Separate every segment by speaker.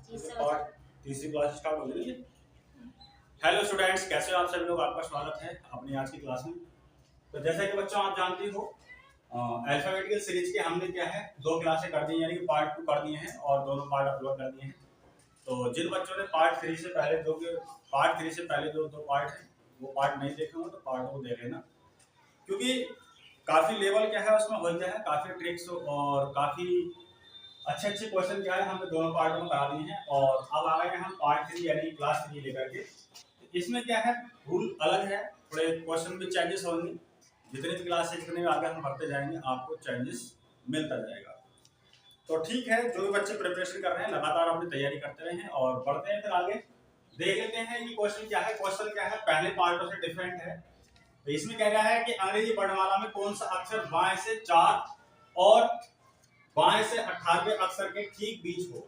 Speaker 1: तीसरी class start हो गई है। हेलो स्टूडेंट्स, कैसे हो आप सभी लोग। आपका स्वागत है अपनी आज की क्लास में। तो जैसा कि बच्चों आप जानते हो, अल्फाबेटिकल सीरीज के हमने क्या है 2 क्लासें कर दी हैं, यानी कि पार्ट 2 कर दिए हैं और दोनों पार्ट अपलोड कर दिए हैं। तो जिन बच्चों ने पार्ट 3 से पहले जो 2 पार्ट हैं वो पार्ट नहीं देखे हो तो पार्ट 2 देख लेना, क्योंकि काफी लेवल क्या है उसमें हो गया है, काफी ट्रिक्स और काफी अच्छे अच्छे क्वेश्चन क्या है हमने दोनों पार्टों में करा दिए हैं। और अब आ गए हैं हम पार्ट 3 यानी क्लास 3 लेकर के। इसमें क्या है, रूल अलग है, थोड़े क्वेश्चन भी चेंजेस होंगे। जितनी भी क्लास है, जितने भी आगे हम बढ़ते जाएंगे आपको चेंजेस मिलता जाएगा। तो ठीक है, जो भी बच्चे प्रिपरेशन कर रहे हैं लगातार अपनी तैयारी करते रहें और बढ़ते हैं। फिर आगे देख लेते हैं कि क्वेश्चन क्या है। क्वेश्चन क्या है, पहले पार्टों से डिफरेंट है। तो इसमें कह रहा है कि अंग्रेजी वर्णमाला में कौन सा अक्षर बाएं से 4 और बाएं से 18वें अक्षर के ठीक बीच हो।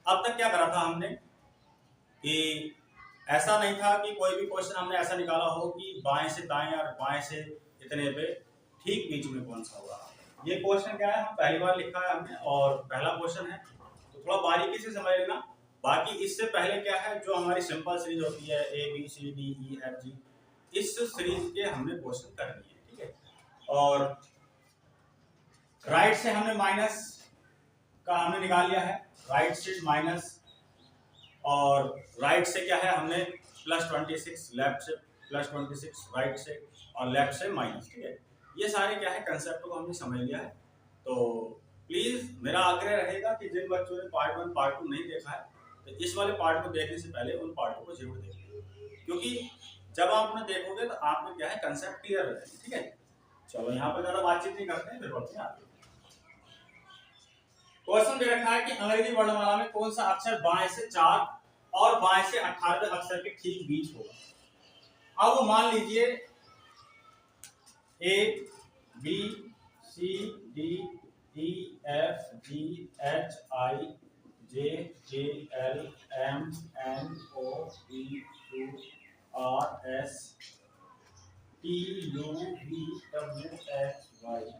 Speaker 1: अब तक क्या करा था हमने कि ऐसा नहीं था कि कोई भी क्वेश्चन हमने ऐसा निकाला हो कि बाएं से दाएं और बाएं से इतने पे ठीक बीच में कौन सा होगा। ये क्वेश्चन क्या है, हम पहली बार लिखा है हमने और पहला क्वेश्चन है, तो थोड़ा बारीकी से समझ लेना। बाकी इससे पहले क्या है, जो हमारी सिंपल सीरीज होती है ABCDEFG, इस सीरीज के हमने क्वेश्चन कर दिए, ठीक है। और राइट से हमने माइनस का हमने निकाल लिया है, राइट से माइनस, और राइट से क्या है हमने +26, लेफ्ट से +26 राइट से, और लेफ्ट से माइनस, ठीक है। ये सारे क्या है कंसेप्ट को हमने समझ लिया है। तो प्लीज मेरा आग्रह रहेगा कि जिन बच्चों ने पार्ट 1 पार्ट 2 नहीं देखा है तो इस वाले पार्ट को देखने से पहले उन पार्टों को जरूर देखें, क्योंकि जब आप उन्हें देखोगे तो आप में क्या है कंसेप्ट क्लियर हो जाएगा, ठीक है। चलो यहाँ पे ज्यादा बातचीत नहीं करते हैं, फिर बढ़ते हैं आगे। क्वेश्चन दे रखा है कि अंग्रेजी वर्णमाला में कौन सा अक्षर बाएं से 4 और बाएं से 18वें अक्षर के ठीक बीच होगा। अब मान लीजिए ABCDEFGHIJKLMNOPQRSTUVWXY।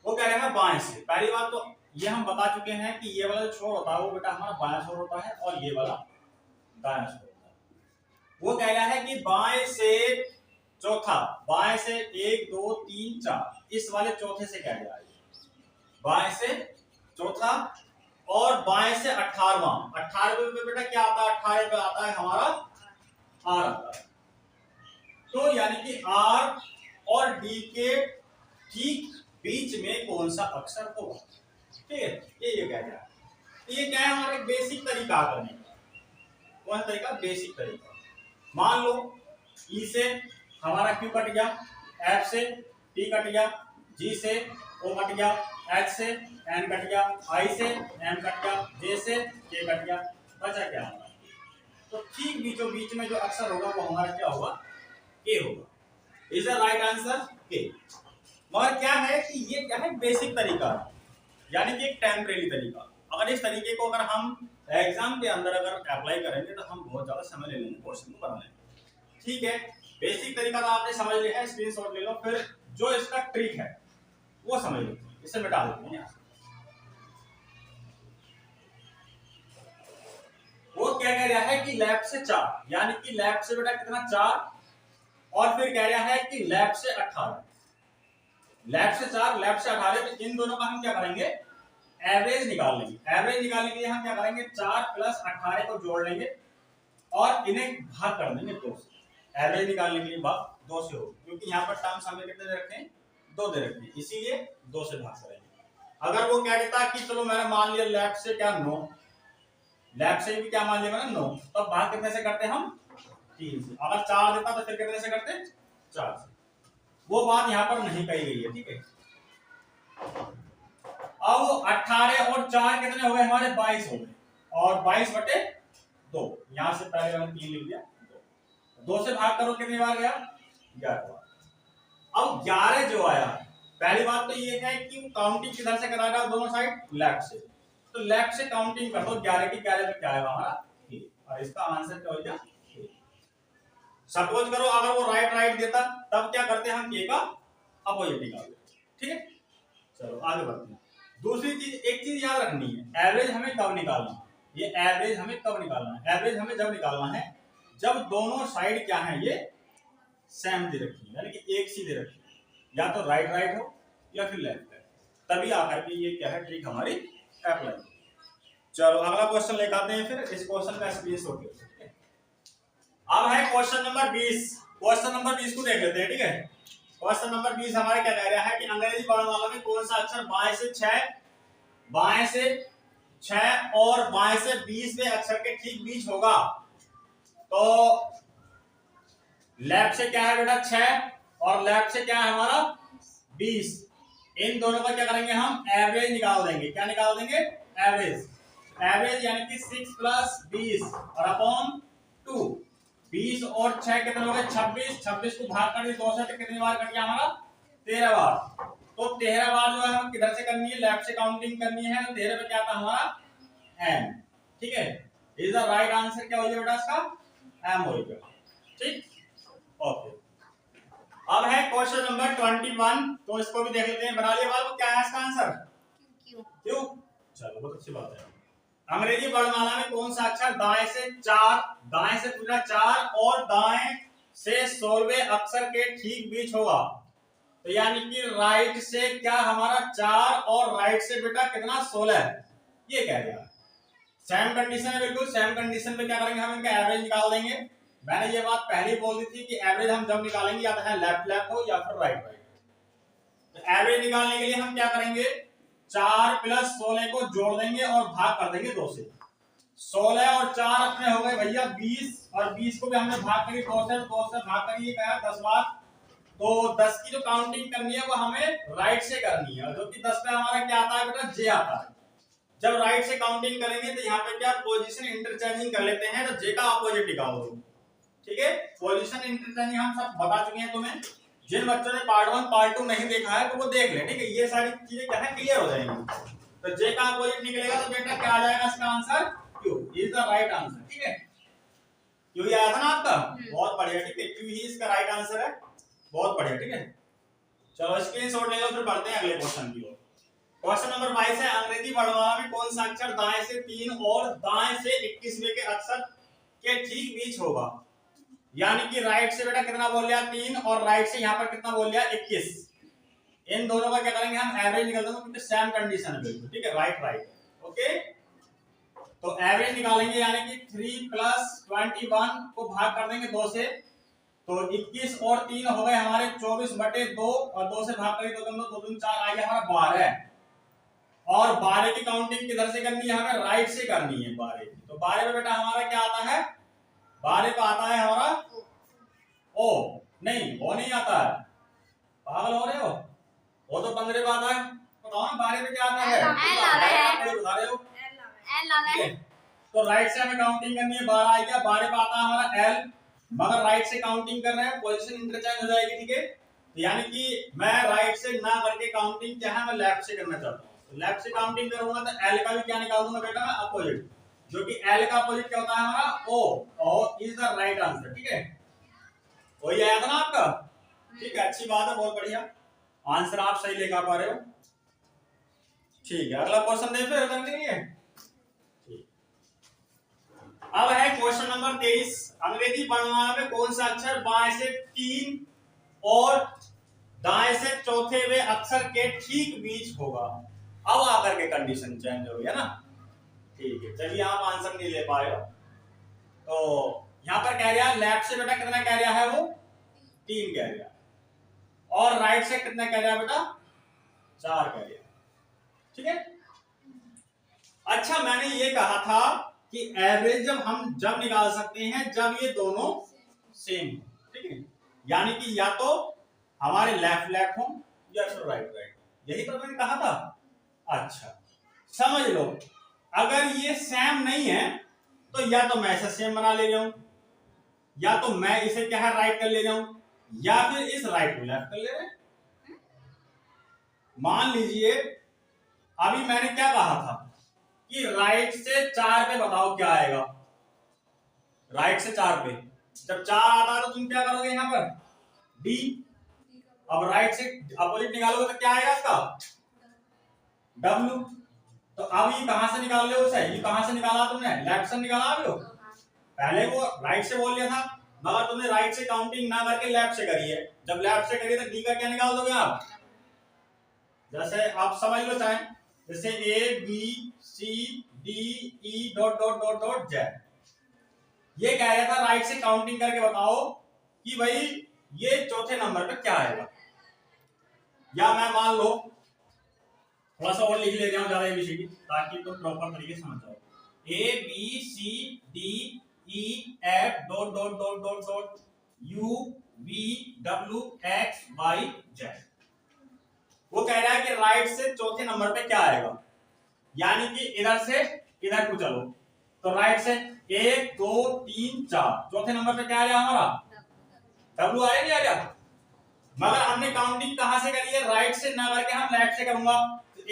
Speaker 1: वो कह रहे हैं बाएं से। पहली बात तो ये हम बता चुके हैं कि ये वाला जो छोर होता है वो बेटा हमारा बायां छोर होता है और ये वाला दायां छोर होता है। वो कह रहा है कि बाएं से चौथा, बाएं से 1 2 3 4, इस वाले चौथे से कह रहा है बाएं से चौथा और बाएं से 18वां। 18वें पे बेटा क्या आता है, 18 पे आता है हमारा R आता है। तो यानी कि R और D के ठीक बीच में कौन सा अक्षर होगा, ठीक है। ये कह रहा है। तो ये क्या है, हमारा बेसिक तरीका करने का। कौन सा तरीका, बेसिक तरीका। मान लो E से हमारा Q कट गया, F से T कट गया, G से O कट गया, H से N कट गया, I से M कट गया, J से K कट गया, बचा क्या हमारा। तो ठीक बीचों बीच में जो अक्षर होगा वो हमारा क्या होगा, K होगा। Is the right answer K। मगर क्या है कि ये क्या है, बेसिक तरीका, यानी कि एक टेम्परेरी तरीका। अगर इस तरीके को अगर हम एग्जाम के अंदर अगर अप्लाई करेंगे तो हम बहुत ज्यादा समय ले लेंगे क्वेश्चन को बनाने में, ठीक है। बेसिक तरीका तो आपने समझ लिया है, स्क्रीनशॉट ले लो। फिर जो इसका ट्रिक है वो समझ लो, इसे मिटा देते हैं। वो क्या कह रहा है कि लेफ्ट से 4, यानी कि लेफ्ट से बेटा कितना 4, और फिर कह रहा है कि लेफ्ट से 18। लेफ्ट से 4 लेफ्ट से 18, तो इन दोनों का हम क्या करेंगे, एवरेज निकाल लेंगे। एवरेज निकालने के लिए हम क्या करेंगे, 4 + 18 को जोड़ लेंगे और इन्हें भाग कर देंगे 2 से। एवरेज निकालने के लिए भाग 2 से होगा, क्योंकि यहाँ पर टर्म्स हमें कितने दे रखे हैं, 2 दे रखे हैं, इसीलिए 2 से भाग करेंगे। अगर वो क्या कहता है कि चलो मैंने मान लिया लेफ्ट से क्या 9, लेफ्ट से भी क्या मान लिया मैंने 9, तब भाग कितने से करते हैं हम, 3 से। अगर 4 देता तो फिर कितने से करते, 4 से। वो बात यहाँ पर नहीं कही गई है, ठीक है। अब 18 और 4 कितने हो गए हमारे, 22 हो गए, और 22/2, यहां से पहले मैंने 3 लिख दिया, 2 से भाग करो कितनी बार गया, 11 बार। अब 11 जो आया, पहली बात तो ये है कि काउंटिंग किधर से कराएगा, दोनों साइड लेफ्ट से। तो लेफ्ट से काउंटिंग कर दो, 11 की 11 में क्या आएगा हमारा, और इसका आंसर क्या हो गया। सपोज करो अगर वो राइट देता तब क्या करते हैं हम, K का अपोजिट निकालते, ठीक है। चलो आगे बढ़ते हैं। दूसरी चीज, एक चीज याद रखनी है, एवरेज हमें कब निकालना है, ये एवरेज हमें कब निकालना है, एवरेज हमें जब निकालना है जब दोनों साइड क्या है, ये सेम दे रखी है, यानी कि एक सी दे रखी है, या तो राइट राइट हो या फिर लेफ्ट लेफ्ट, तभी आकर के ये क्या है ट्रिक हमारी अप्लाई हो। चलो अगला क्वेश्चन लेकर आते हैं, फिर इस क्वेश्चन का स्क्रीन शॉट लेते हैं। अब है क्वेश्चन नंबर 20। क्वेश्चन नंबर 20 को देख लेते हैं, ठीक है। क्वेश्चन नंबर 20 हमारे क्या कह रहा है कि अंग्रेजी वर्णमाला में कौन सा अक्षर बाएं से 6 और बाएं से 20वें अक्षर के ठीक बीच होगा। तो लेफ्ट से क्या है बेटा 6 और लेफ्ट से क्या है हमारा 20, इन दोनों का क्या करेंगे हम एवरेज निकाल देंगे। क्या निकाल देंगे? एवरेज। एवरेज यानी कि 6 + 20 और अपॉन 2। 20 और 6 कितने हो गए? 26। 26 को भाग कर 2 से तो कितनी बार कट गया हमारा? 13 बार। तो 13 बार जो है हम किधर से करनी है? लेफ्ट से काउंटिंग करनी है। तो 13 पे क्या था हमारा एम, ठीक है। इज द राइट आंसर क्या हो जाएगा बेटा इसका? एम हो जाएगा, ठीक। ओके, अब है क्वेश्चन नंबर 21। तो इसको भी देख लेते हैं। बना लिया बाल, क्या है इसका आंसर? क्यों? चलो बहुत अच्छी बात है। अंग्रेजी वर्णमाला में कौन सा अक्षर दाएं से 4, दाएं से पूरा 4 और दाएं से 16वें अक्षर के ठीक बीच होगा? तो यानी कि राइट से क्या हमारा 4 और राइट से बेटा कितना 16, ये कह दिया। सेम कंडीशन है, बिल्कुल सेम कंडीशन पे क्या करेंगे हम इनका एवरेज निकाल देंगे। मैंने ये बात पहले ही बोल दी थी कि एवरेज हम जब निकालेंगे या तो है लेफ्ट लेफ्ट हो या फिर राइट राइट। तो एवरेज निकालने के लिए हम क्या करेंगे? 4 + 16 को जोड़ देंगे और भाग कर देंगे 2 से। 16 और 4 अपने हो गए भैया 20, और 20 को भी हमने भाग करी 2 से, 2 से भाग करिए क्या 10 बार। तो 10 की जो काउंटिंग करनी है वो हमें राइट से करनी है, जो कि 10 पे हमारा क्या आता है बेटा? जे आता है। जब राइट से काउंटिंग करेंगे तो यहाँ पे क्या पोजीशन इंटरचेंजिंग कर लेते हैं, तो जे का अपोजिट निकाल दो, ठीक है। पोजीशन इंटरचेंजिंग हम सब बता चुके हैं तुम्हें। जिन बच्चों ने पार्ट 1 पार्ट 2 नहीं देखा है तो वो देख ले, ठीक है। ये सारी चीजें क्या है क्लियर हो जाएंगी। तो जे का अपोजिट निकलेगा तो बेटा क्या आ जाएगा इसका answer? Q is the right answer, ठीक है। क्यू ही आया था ना आपका? बहुत बढ़िया, ठीक है। क्यू ही इसका राइट आंसर है, बहुत बढ़िया, ठीक है। चलो स्क्रीनशॉट ले लो, फिर बढ़ते हैं अगले क्वेश्चन की ओर। क्वेश्चन नंबर 22 है अंग्रेजी वर्णमाला में कौन सा अक्षर दाएं से 3 और दाएं से 21वें के अक्षर के ठीक बीच होगा? यानी कि राइट से बेटा कितना बोल लिया 3 और राइट से यहाँ पर कितना बोल लिया 21। इन दोनों का क्या करेंगे हम एवरेज निकाल देंगे, क्योंकि सेम कंडीशन है बिल्कुल, ठीक है। Right right, okay. तो एवरेज निकालेंगे यानी कि 3 + 21 को भाग कर देंगे 2 से। तो 21 और 3 हो गए हमारे 24/2 और 2 से भाग करेंगे 2 दूनी 4 आ गया हमारा 12। और 12 की काउंटिंग किधर से करनी है? हमें राइट से करनी है 12 की। तो 12 में बेटा हमारा क्या आता है? 12 पे आता है हमारा ओ, नहीं वो नहीं आता है, पागल हो रहे हो? वो तो 15 पे आता है। बताओ ना 12 पे क्या आता है? बता रहे हो? तो राइट से हमें काउंटिंग करनी है, 12 आ गया। 12 पे आता है हमारा एल, मगर राइट से काउंटिंग कर रहे हैं, पोजीशन इंटरचेंज हो जाएगी, ठीक है। यानी कि मैं राइट से ना करके काउंटिंग क्या है मैं लेफ्ट से करना चाहता हूँ। लेफ्ट से काउंटिंग करूंगा तो एल का भी क्या निकाल दूंगा बेटा मैं? अपोजिट, जो कि एल का अपोजिट क्या होता है हमारा? O is the right answer, ठीक है। वही आया था ना आपका? ठीक है, अच्छी बात है, बहुत बढ़िया आंसर आप सही लेकर पा रहे हो, ठीक है। अगला क्वेश्चन देखते हैं करने के लिए। अब है क्वेश्चन नंबर 23। अंग्रेजी वर्णमाला में कौन सा अक्षर बाएं से 3 और दाएं से चौथेवें अक्षर के ठीक बीच होगा? अब आकर के कंडीशन चेंज हो गया ना, ठीक है। चलिए आप आंसर नहीं ले पाए हो, तो यहां पर कह रहा है लेफ्ट से बेटा कितना कह रहा है? वो 3 कह रहा है, और राइट से कितना कह रहा है बेटा? 4 कह रहा है, ठीक है। अच्छा, मैंने ये कहा था कि एवरेज जब निकाल सकते हैं जब ये दोनों सेम हो, ठीक है। यानी कि या तो हमारे लेफ्ट लेफ्ट हो या फिर राइट राइट, यही तो मैंने कहा था। अच्छा समझ लो, अगर ये सेम नहीं है तो या तो मैं इसे सेम बना ले रहा हूं, या तो मैं इसे क्या है राइट कर ले रहा हूं, या फिर इस राइट को लेफ्ट कर ले रहे हैं। मान लीजिए अभी मैंने क्या कहा था कि राइट से 4 पे बताओ क्या आएगा? राइट से 4 पे जब 4 आता है तो तुम क्या करोगे यहां पर? डी। अब राइट से अपोजिट निकालोगे तो क्या आएगा इसका? W। तो अब ये कहां से निकाल रहे हो उसे, ये कहां से निकाला तुमने, लेफ्ट से निकाला अभी हो, पहले वो राइट से बोल लिया था, मगर तुमने राइट से काउंटिंग ना करके लेफ्ट से करी है। जब लेफ्ट से करी तो D का क्या निकाल दोगे आप, जैसे आप समझ लो चाहे, जैसे ABCDE dot dot dot dot Z। ये कह रहा था राइट से काउंटिंग करके बताओ कि भाई ये चौथे नंबर पे क्या आएगा। या मैं मान लो थोड़ा सा और लिख ले रहा हूं ज्यादा ABCD ताकि तुम प्रॉपर तरीके से समझ जाओ। ABCDEF dot dot dot dot dot UVWXYZ। वो कह रहा है कि राइट से चौथे नंबर पे क्या आएगा, यानी कि इधर से इधर को चलो तो राइट से 1 2 3 4 चौथे नंबर पे क्या आ रहा हमारा W आ रहा नहीं आ रहा, मगर हमने काउंटिंग कहां से करी है, राइट से ना करके हम लेफ्ट से करूंगा।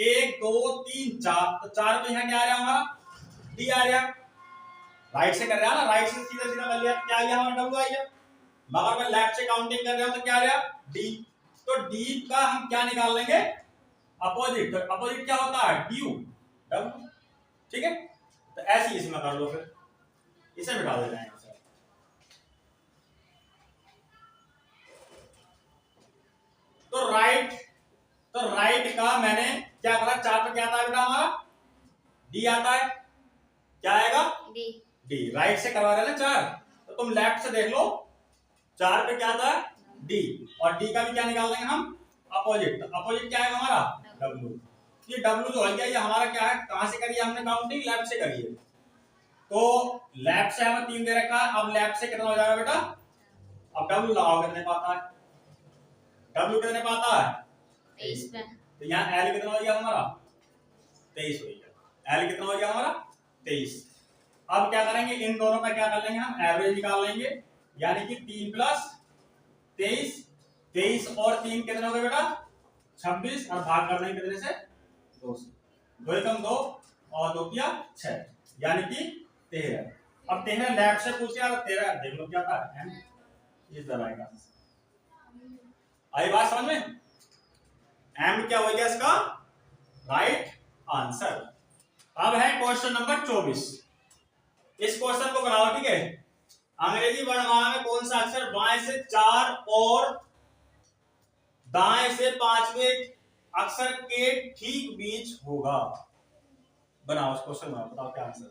Speaker 1: 1 2 3 4 तो 4 पे यहाँ क्या आ रहा हमारा D आ रहा, राइट से कर रहा है ना, राइट से सीधा सीधा कर लिया क्या आ गया हमारा W आ गया, मगर मैं लेफ्ट से काउंटिंग कर रहा हूं तो क्या आ रहा D। तो D का हम क्या निकाल लेंगे अपोजिट, तो अपोजिट क्या होता है DU W, ठीक है। तो ऐसे इसमें कर लो, फिर इसे मिटा देना है। तो राइट का मैंने क्या करा, 4 पे क्या आता है बेटा हमारा D आता है, क्या आएगा D राइट से करवा रहे हैं ना 4, तो तुम लेफ्ट से देख लो 4 पे क्या आता है D, और D का भी क्या निकाल लेंगे हम अपोजिट, तो अपोजिट क्या है हमारा W। ये W जो है ये हमारा क्या है, कहां से करी है हमने काउंटिंग, लेफ्ट से करी है। तो लेफ्ट से हमें 3 दे रखा है, अब लेफ्ट से कितना हो जाएगा बेटा, अब W लगाओ कितने पाता है, W कितने पाता है 23 पे, तो यहाँ L कितना हो गया हमारा 23 हो गया, L कितना हो गया हमारा 23। अब क्या करेंगे, इन दोनों का क्या कर लेंगे हम एवरेज निकाल लेंगे, यानी कि 3 प्लस 23, 23 और 3 कितने हो गए बेटा 26, और भाग कर देंगे कितने से 2 से, 2 एकम 2 और 2 किया 6, यानी कि 13। अब 13 लेफ्ट से पूछ लिया, 13 देख लो क्या था M इस तरह का, आई बात समझ में, M क्या हो गया इसका राइट आंसर। अब है क्वेश्चन नंबर 24, इस क्वेश्चन को बनाओ, ठीक है। अंग्रेजी वर्णमाला में कौन सा अक्षर बाएं से 4 और दाएं से 5वें अक्षर के ठीक बीच होगा, बनाओ इस क्वेश्चन में, बताओ क्या आंसर,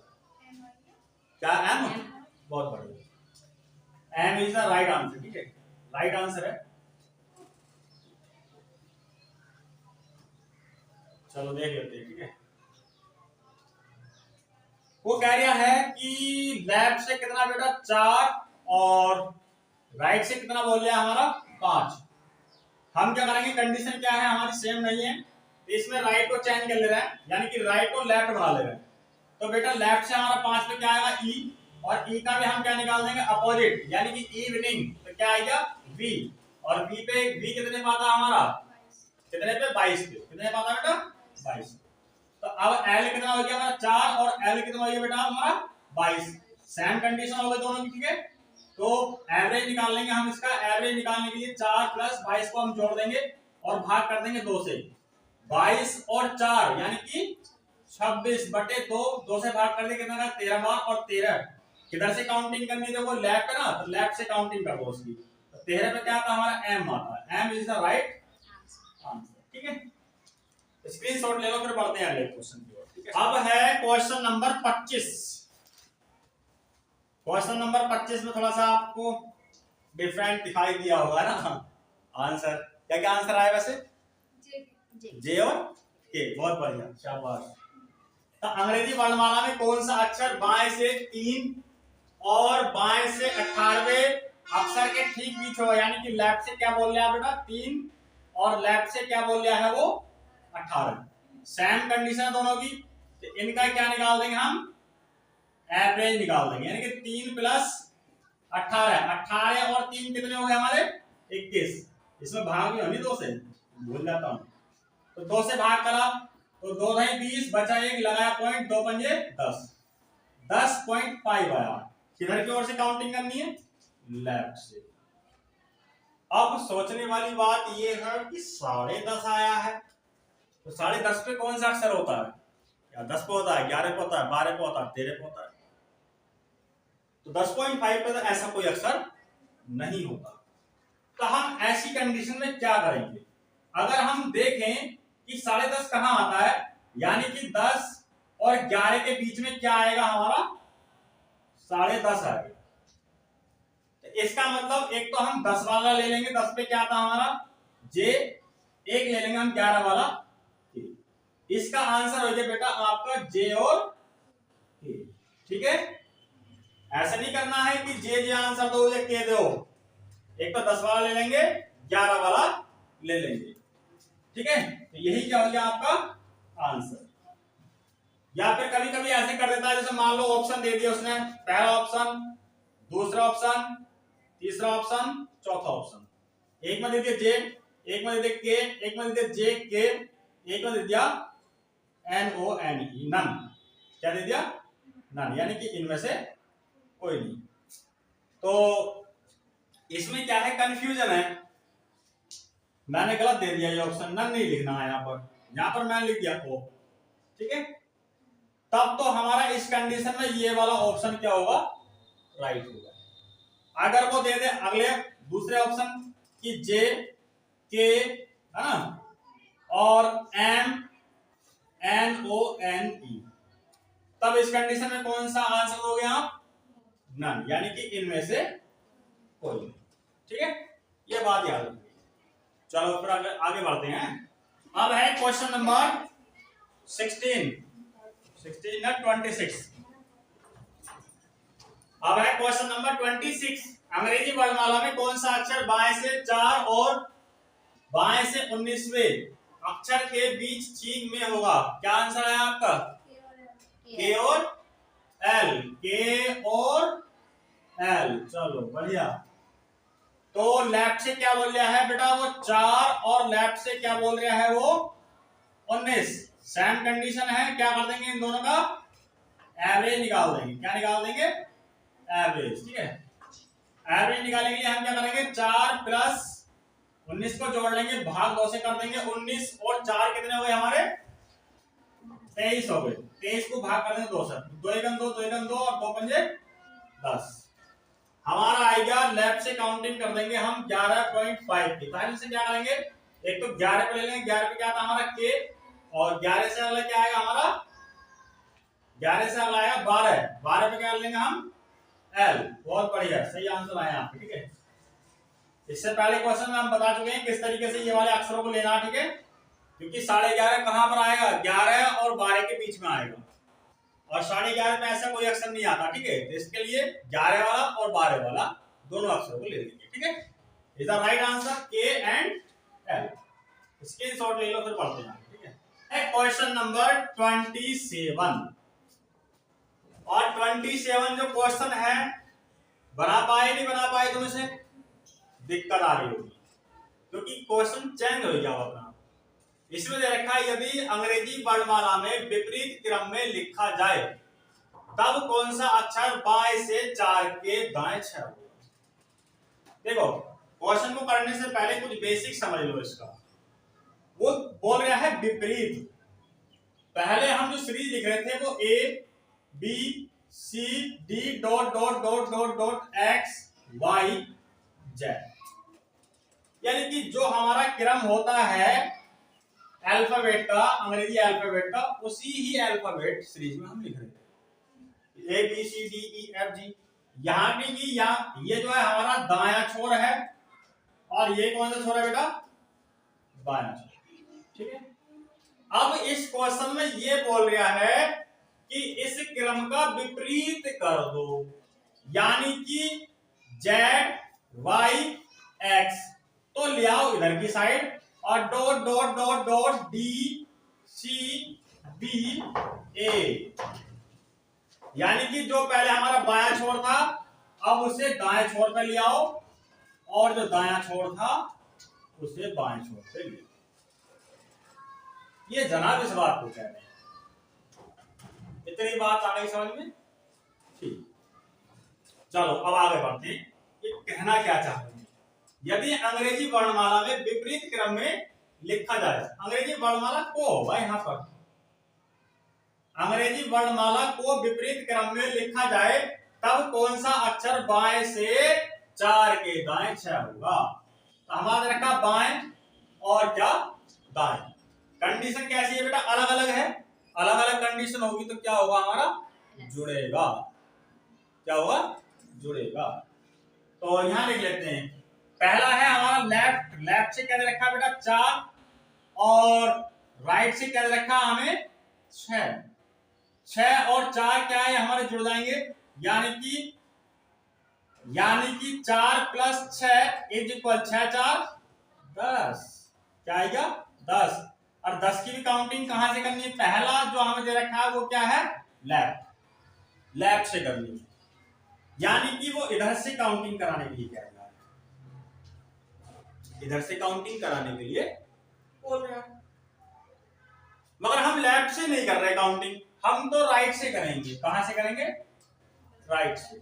Speaker 1: क्या M, बहुत बढ़िया, M is the right answer, ठीक है, राइट आंसर है। चलो देख लेते हैं, ठीक है। वो कह रहा है कि लेफ्ट से कितना बेटा 4 और राइट से कितना बोल रहा है हमारा 5। हम क्या करेंगे, कंडीशन क्या है हमारी सेम नहीं है, तो इसमें राइट को चेंज कर ले रहे हैं, यानी कि राइट को लेफ्ट बना ले रहे हैं। तो बेटा लेफ्ट से हमारा 5 पे क्या आएगा E, और E का भी हम क्या निकाल देंगे अपोजिट, यानी कि इवनिंग, तो क्या आएगा V, और V पे V कितने पाता हमारा, कितने पे 22 पे, कितने पाता बेटा 22। तो अब L कितना हो गया हमारा 4 और L कितना हो गया बेटा हमारा 22, सेम कंडीशन हो गई दोनों की, ठीक है। तो एवरेज निकाल लेंगे हम, इसका एवरेज निकालने के लिए 4 प्लस 22 को हम जोड़ देंगे और भाग कर देंगे 2 से, 22 और 4 यानी कि 26 बटे 2, 2 से भाग कर देंगे कितना 13 बार, और 13 किधर से काउंटिंग करनी है, देखो लेफ्ट है ना, तो लेफ्ट से काउंटिंग कर दो उसकी, तो 13 पे क्या आता हमारा M आता है, M is the right answer, ठीक है। स्क्रीनशॉट ले लो, फिर बढ़ते हैं अगले क्वेश्चन की ओर, ठीक है। अब है क्वेश्चन नंबर 25। क्वेश्चन नंबर 25 में थोड़ा सा आपको डिफरेंट दिखाई दिया होगा ना आंसर, क्या क्या आंसर आया वैसे जे और के, बहुत बढ़िया शाबाश। तो अंग्रेजी वर्णमाला में कौन सा अक्षर बाएं से 3 और बाएं से 18वें अक्षर के ठीक बीच होगा, यानी कि लेफ्ट से क्या बोल रहा है बेटा 3 और लेफ्ट से क्या बोल रहा है वो 18, सेम कंडीशन है दोनों की, तो इनका क्या निकाल देंगे हम एवरेज निकाल देंगे, यानी कि 3 प्लस 18, 18 और 3 कितने हो गए हमारे 21, इसमें भाग भी होनी 2 से, भूल जाता हूं, तो 2 से भाग करा तो 2 नहीं 20 बचा 1 लगाया पॉइंट, 2 पंजे 10, 10.5 आया। किधर की ओर से काउंटिंग करनी है लेफ्ट से। अब सोचने वाली बात ये है कि 10.5 आया है, तो 10.5 पे कौन सा अक्षर होता है? या 10 पे होता है, 11 पे होता है, 12 पे होता है, 13 पे होता है। तो 10.5 पे तो ऐसा कोई अक्षर नहीं होता। तो हम ऐसी कंडीशन में क्या करेंगे? अगर हम देखें कि 10.5 कहां आता है, यानी कि 10 और 11 के बीच में क्या आएगा हमारा? 10.5 आएगा। तो इसका मतलब एक तो हम 10 वाला ले लेंगे, 10 पे क्या आता हमारा? जे। एक ले लेंगे हम 11 वाला। इसका आंसर हो गया बेटा आपका जे और के। ठीक है, ऐसा नहीं करना है कि जे आंसर दो या के दो। एक तो 10 वाला ले लेंगे, 11 वाला ले लेंगे। ठीक है, तो यही क्या हो गया आपका आंसर। या फिर कभी कभी ऐसे कर देता है, जैसे मान लो ऑप्शन दे दिया उसने, पहला ऑप्शन, दूसरा ऑप्शन, तीसरा ऑप्शन, चौथा ऑप्शन। एक में दे दिया जे, एक में दे दिया के, एक में दे दिया जे के, एक में दे दिया NONE, नन। क्या दे दिया? नन, यानी कि इनमें से कोई नहीं। तो इसमें क्या है, कंफ्यूजन है। मैंने गलत दे दिया ये ऑप्शन, नन नहीं लिखना है यहाँ पर, यहाँ पर मैंने लिख दिया को। ठीक है, तब तो हमारा इस कंडीशन में ये वाला ऑप्शन क्या होगा? राइट होगा। अगर वो दे दे अगले दूसरे ऑप्शन की जे के, है ना, और NONE, तब इस कंडीशन में कौन सा आंसर हो गया? नन, यानी कि इनमें से कोई नहीं। ठीक है, ये बात याद रखिए। चलो फिर आगे बढ़ते हैं। अब है क्वेश्चन नंबर 16 ना 26। अब है क्वेश्चन नंबर 26। अंग्रेजी वर्णमाला में कौन सा अक्षर बाएं से 4 और बाएं से 19वें अक्षर के बीच चीन में होगा? क्या आंसर है आपका? के और एल, के और एल। चलो बढ़िया। तो लेफ्ट से क्या बोल रहा है बेटा? वो 4, और लेफ्ट से क्या बोल रहा है? वो 19। सेम कंडीशन है, क्या कर देंगे इन दोनों का? एवरेज निकाल देंगे। क्या निकाल देंगे? एवरेज। ठीक है, एवरेज निकालने के लिए हम क्या करेंगे? 4 प्लस 19 को जोड़ लेंगे, भाग 2 से कर देंगे। 19 और 4 कितने हो गए हमारे? 23 हो गए। 23 को भाग कर देंगे 2 से, 2 एकम 2, 2 एकम 2 और 2 पंजे 10। हमारा आएगा, लेफ्ट से काउंटिंग कर देंगे हम 11.5 की। पहले से क्या करेंगे? एक तो 11 पे ले लेंगे, 11 पे क्या था हमारा? के, और 11 से अगला क्या आएगा हमारा? 11 से अगला आएगा 12, 12 पे क्या लेंगे हम? एल। बहुत बढ़िया, सही आंसर आया आपके। ठीक है, इससे पहले क्वेश्चन में हम बता चुके हैं किस तरीके से ये वाले अक्षरों को लेना। ठीक है, क्योंकि 11.5 कहां पर आएगा? 11 और 12 के बीच में आएगा, और 11.5 में ऐसा कोई अक्षर नहीं आता। ठीक है, तो इसके लिए 11 वाला और 12 वाला दोनों अक्षरों को ले लेंगे। ठीक है, इज द राइट आंसर के एंड एल। स्क्रीनशॉट ले लो, फिर पढ़ते हैं। ठीक है, क्वेश्चन नंबर 27। और 27 जो क्वेश्चन है, बना पाए नहीं बना पाए तुम इसे? दिक्कत आ रही होगी, क्योंकि क्वेश्चन चेंज हो गया अपना। इसमें दे रखा है, यदि अंग्रेजी वर्णमाला में विपरीत क्रम में लिखा जाए तब कौन सा अक्षर बाएं से 4 के दाएं 6 होगा? देखो, क्वेश्चन को करने से पहले कुछ बेसिक समझ लो इसका। वो बोल रहा है विपरीत। पहले हम जो सीरीज लिख रहे थे वो ABCD dot dot dot dot dot XYZ, यानी कि जो हमारा क्रम होता है अल्फाबेट का, अंग्रेजी अल्फाबेट का, उसी ही अल्फाबेट सीरीज में हम लिख रहे थे ABCDEFG। यहाँ पे कि यहाँ ये जो है हमारा दायां छोर है, और ये कौन सा छोर है बेटा? बायां छोर। ठीक है, अब इस क्वेश्चन में ये बोल रहा है कि इस क्रम का विपरीत कर दो, यानी कि ZYX। तो ले आओ इधर की साइड, और dot dot dot dot DCBA, यानी कि जो पहले हमारा बायां छोर था अब उसे दाएं छोर पे ले आओ, और जो दायां छोर था उसे बाएं छोर पे ले आओ। ये जनाब इस बात को कह रहे हैं। इतनी बात आ गई समझ में? ठीक, चलो अब आगे बढ़ते हैं। ये कहना क्या चाहते हैं? यदि अंग्रेजी वर्णमाला में विपरीत क्रम में लिखा जाए, अंग्रेजी वर्णमाला को होगा यहाँ पर, अंग्रेजी वर्णमाला को विपरीत क्रम में लिखा जाए तब कौन सा अक्षर बाएं से 4 के दाएं 6 होगा। तो हमारा रखा बाएं और क्या दाएं। कंडीशन कैसी है बेटा, अलग अलग है, अलग अलग कंडीशन होगी तो क्या होगा हमारा, जुड़ेगा, क्या होगा, जुड़ेगा। तो यहां लिख लेते हैं, पहला है हमारा लेफ्ट, लेफ्ट से क्या दे रखा है बेटा 4 और राइट से क्या दे रखा है हमें 6, 6 और 4 क्या है हमारे जुड़ जाएंगे, यानी कि 4 प्लस 6 इज इक्वल 6 4 10, क्या आएगा 10। और 10 की भी काउंटिंग कहां से करनी है, पहला जो हमें दे रखा है वो क्या है लेफ्ट, लेफ्ट से करनी है, यानी कि वो इधर से काउंटिंग कराने के लिए कह रहा है, इधर से काउंटिंग कराने के लिए बोल रहा है। मगर हम लेफ्ट से नहीं कर रहे काउंटिंग, हम तो राइट से करेंगे। कहां से करेंगे, राइट से।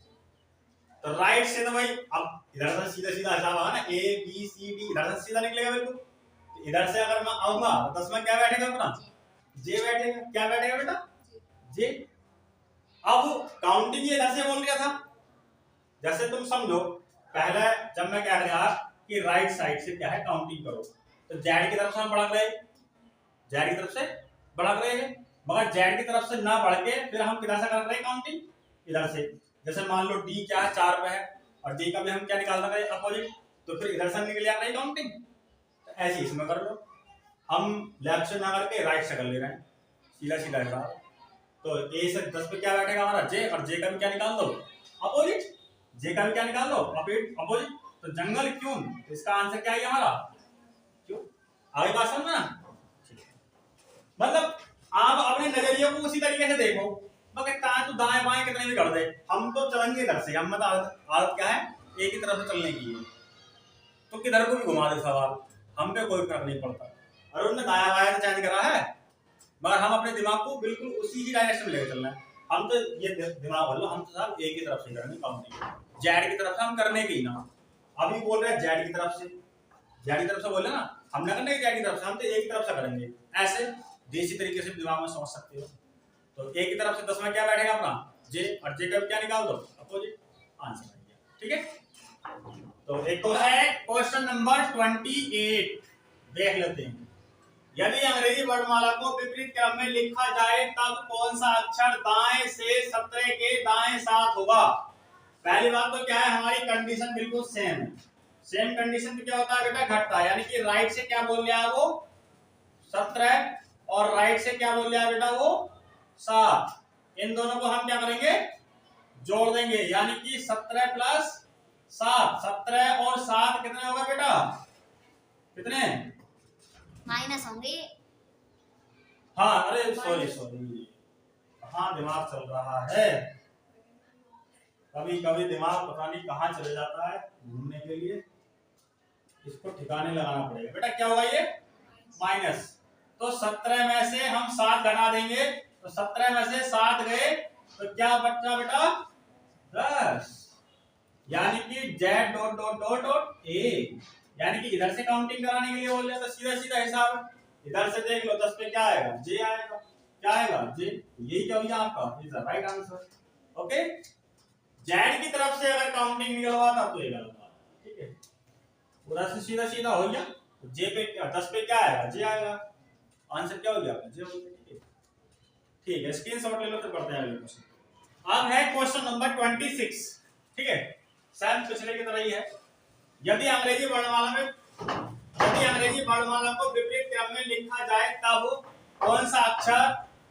Speaker 1: तो राइट से तो भाई अब इधर से सीधा सीधा हिसाब आगा ना, ए बी सी डी इधर से सीधा निकलेगा बिल्कुल। तो इधर से अगर मैं आऊंगा तो 10 में क्या बैठेगा अपना, जे बैठेगा, क्या बैठेगा बेटा जे। अब काउंटिंग ये इधर से बोल रहा था, जैसे तुम समझो पहले जब मैं कह रहा कि राइट साइड से क्या है काउंटिंग करो, तो जेड की तरफ से हम बढ़ रहे, जेड की तरफ से बढ़ रहे हैं, मगर जेड की तरफ से ना बढ़ के फिर हम किधर से कर रहे हैं काउंटिंग, इधर से। जैसे मान लो डी क्या है 4 पे है और डी का भी हम क्या निकाल रहे हैं अपोजिट, तो फिर इधर से निकल आ रही काउंटिंग। तो ऐसे इसमें कर लो, हम लेफ्ट से ना करके राइट से कर ले रहे हैं, सीधा सीधा हिसाब। तो ए से 10 पे क्या बैठेगा हमारा जे, और जे का भी क्या निकाल दो अपोजिट, जे का भी क्या निकाल दो अपोजिट। तो जंगल क्यों, तो इसका आंसर क्या है हमारा क्यों। आगे बात समझ ना, मतलब आप अपने नजरिए को उसी तरीके से देखो, मगर तो दाएं बाएं कितने भी कर दे, हम तो चलेंगे इधर से। हम आदत क्या है एक ही तरफ से चलने की है, तो किधर को भी घुमा दे सवाल, हम पे कोई फर्क नहीं पड़ता। और उन्होंने दाया बाया चेंज करा है, मगर हम अपने दिमाग को बिल्कुल उसी ही डायरेक्शन में लेकर चलना है। हम तो ये दिमाग बोल लो, हम तो साहब एक ही तरफ से करेंगे काउंटिंग, जेड की तरफ से हम करने की ना। अभी बोल रहे हैं जेड की तरफ से, जेड की तरफ से बोले ना, हम ना करने जेड की तरफ से, हम तो एक ही तरफ से करेंगे। ऐसे देसी तरीके से दिमाग में समझ सकते हो। तो एक ही तरफ से 10 में क्या बैठेगा अपना जे, और जे का क्या निकाल दो अपोजिट, आंसर आ गया। ठीक है, तो एक तो है क्वेश्चन नंबर 28, देख लेते हैं। यदि अंग्रेजी वर्णमाला को विपरीत क्रम में लिखा जाए तब कौन सा अक्षर दाएं से 17 के दाएं 7 होगा। पहली बात तो क्या है, हमारी कंडीशन बिल्कुल सेम है। सेम कंडीशन में क्या होता है बेटा, घटता है, यानी कि राइट से क्या बोल रहा है वो 17 और राइट से क्या बोल रहा है बेटा वो 7। इन दोनों को हम क्या करेंगे, जोड़ देंगे, यानी कि 17 प्लस 7, 17 और 7 कितने होगा बेटा, कितने
Speaker 2: माइनस होंगे।
Speaker 1: हाँ अरे सॉरी हाँ दिमाग चल रहा है, कभी कभी दिमाग पता नहीं कहाँ चले जाता है घूमने के लिए, इसको ठिकाने लगाना पड़ेगा। बेटा क्या होगा ये माइनस, तो 17 में से हम 7 घटा देंगे, तो 17 में से 7 गए तो क्या बचा बेटा 10, यानी कि Z dot dot dot dot A, यानी कि इधर से काउंटिंग कराने के लिए बोल रहे तो सीधा सीधा हिसाब, इधर से देख लो 10 पे क्या आएगा जे आएगा, क्या आएगा जे, यही क्या होगा आपका is the right answer. Okay, Z की तरफ से अगर काउंटिंग निकलवाता तो ये गलत बात, ठीक है, उधर से सीधा सीधा हो गया, तो जे पे 10 पे क्या आएगा जे आएगा, आंसर क्या हो गया आपका जे हो गया। ठीक है, ठीक है, स्क्रीनशॉट ले लो तो पढ़ते हैं अगले क्वेश्चन। अब है क्वेश्चन नंबर 26, ठीक है, सेम पिछले की तरह ही है। यदि अंग्रेजी वर्णमाला को विपरीत क्रम में लिखा जाए तब कौन सा अक्षर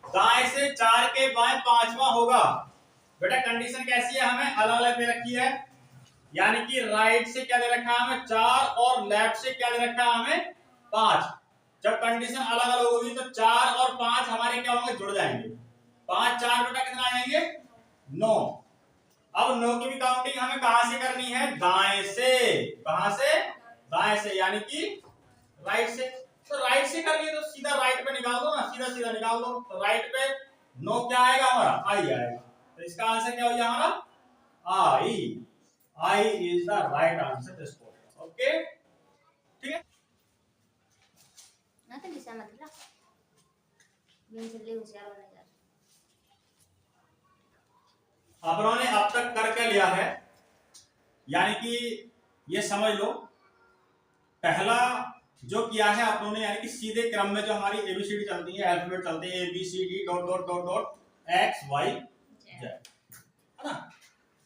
Speaker 1: दाएं से 4 के बाएं 5वां होगा। बेटा कंडीशन कैसी है, हमें अलग अलग दे रखी है, यानी कि राइट से क्या दे रखा है हमें 4 और लेफ्ट से क्या दे रखा है हमें 5। जब कंडीशन अलग अलग होगी तो 4 और 5 हमारे क्या होंगे, जुड़ जाएंगे। 5 4 बेटा कितना आ जाएंगे 9। अब 9 की भी काउंटिंग हमें कहां से करनी है, दाएं से, कहां से दाएं से, यानी कि राइट से। तो राइट से कर लिए तो सीधा राइट पे निकाल दो ना, सीधा सीधा निकाल दो, तो राइट पे 9 क्या आएगा हमारा आई आएगा, तो इसका आंसर क्या हो गया हमारा I, I is the right answer this question. Okay ठीक है,
Speaker 2: ना तो दिशा मतलब बिन चले होशियार होने जा।
Speaker 1: अपनों ने अब तक कर क्या लिया है, यानी कि ये समझ लो, पहला जो किया है अपनों ने, यानी कि सीधे क्रम में जो हमारी एबीसीडी चलती है, अल्फाबेट चलते हैं A B C D dot dot dot dot X Y Z, है ना।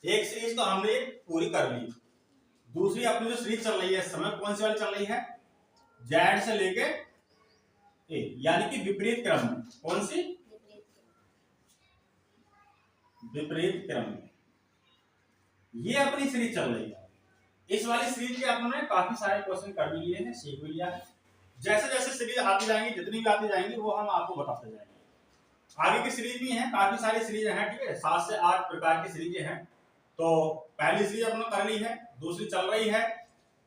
Speaker 1: एक सीरीज तो हमने पूरी कर ली। दूसरी अपनी जो सीरीज चल रही है इस समय, कौन सी वाली चल रही है, जेड से लेके ए, यानी कि विपरीत क्रम में। कौन सी, विपरीत क्रम में ये अपनी सीरीज चल रही है। इस वाली सीरीज के अपनों ने काफी सारे क्वेश्चन कर भी लिए हैं, सीख भी लिया है। जैसे जैसे सीरीज आती जाएंगी, जितनी भी आती जाएंगी वो हम आपको बताते जाएंगे। आगे की सीरीज भी हैं, काफी सारी सीरीज हैं, ठीक है, 7 से 8 प्रकार की सीरीजें हैं। तो पहली सीरीज अपने कर ली है, दूसरी चल रही है,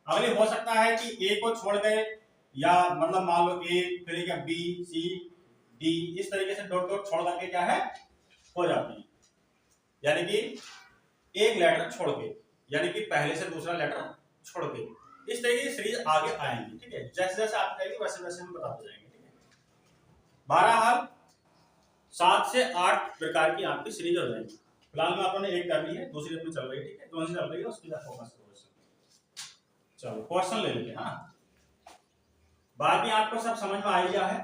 Speaker 1: अगली हो सकता है कि ए को छोड़ गए, या मतलब मान लो ए फिर क्या बी सी डी, इस तरीके से डॉट डॉट छोड़ करके क्या है हो जाती है, यानी कि एक लेटर छोड़ के, यानी कि पहले से दूसरा लेटर छोड़ के, इस तरीके की सीरीज आगे आएंगी, ठीक है। जैसे जैसे आती जाएगी वैसे वैसे हम बताते जाएंगे, ठीक है। बहरहाल 7 से 8 प्रकार की आपकी सीरीज हो जाएगी। फिलहाल में आपने एक कर ली है, दूसरी अपनी चल रही है, ठीक है, कौन सी चल रही है उसकी फोकस करो। चलो क्वेश्चन ले लेते हैं। हाँ, बाकी आपको सब समझ में आ ही गया है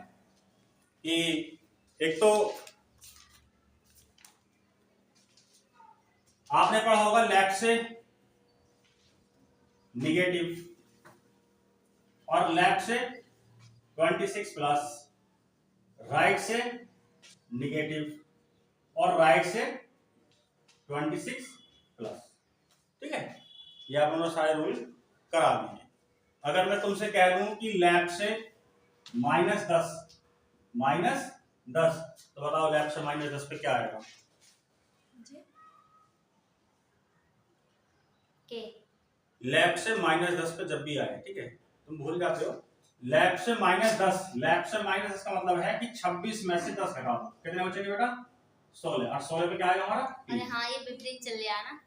Speaker 1: कि एक तो आपने पढ़ा होगा लेफ्ट से निगेटिव और लेफ्ट से 26 प्लस, राइट से निगेटिव और राइट से 26 प्लस, ठीक है। ये आप लोगों ने सारे रूल करा दिए। अगर मैं तुमसे कह दूं कि लेफ्ट से -10 तो बताओ लेफ्ट से -10 पे क्या आएगा, लेफ्ट से -10 पे जब भी आए, ठीक है, तुम भूल जाते हो। लेफ्ट से -10 का मतलब है कि 26 में से 10 घटाओ, कितने बचेंगे बेटा, 16, और 16 पे क्या आएगा हमारा,
Speaker 2: अरे हाँ ये विपरीत चल रहा ना,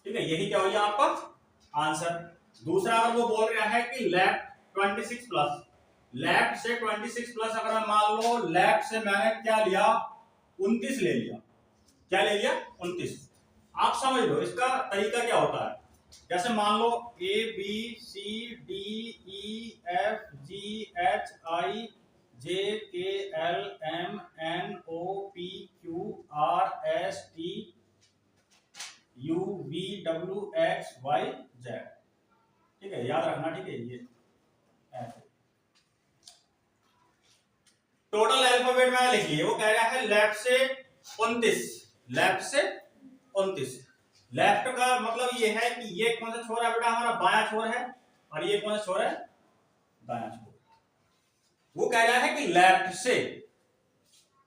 Speaker 1: ठीक है, यही क्या हो गया आपका आंसर। दूसरा अगर वो बोल रहा है कि लेफ्ट 26 प्लस, लेफ्ट से 26 प्लस, अगर मैं मान लो लेफ्ट से मैंने क्या लिया 29 ले लिया, क्या ले लिया 29, आप समझ लो इसका तरीका क्या होता है। जैसे मान लो A B C D E F G H I J K L M N O P Q R S T U V W X Y Z, ठीक है, याद रखना, ठीक है। ये ऐसे टोटल अल्फाबेट में लिख लिए। वो कह रहा है लेफ्ट से 29, लेफ्ट से 29। लेफ्ट का मतलब ये है कि ये कौन सा छोर है बेटा, हमारा बायां छोर है, और ये कौन सा छोर है, दायां छोर। वो कह रहा है कि लेफ्ट से,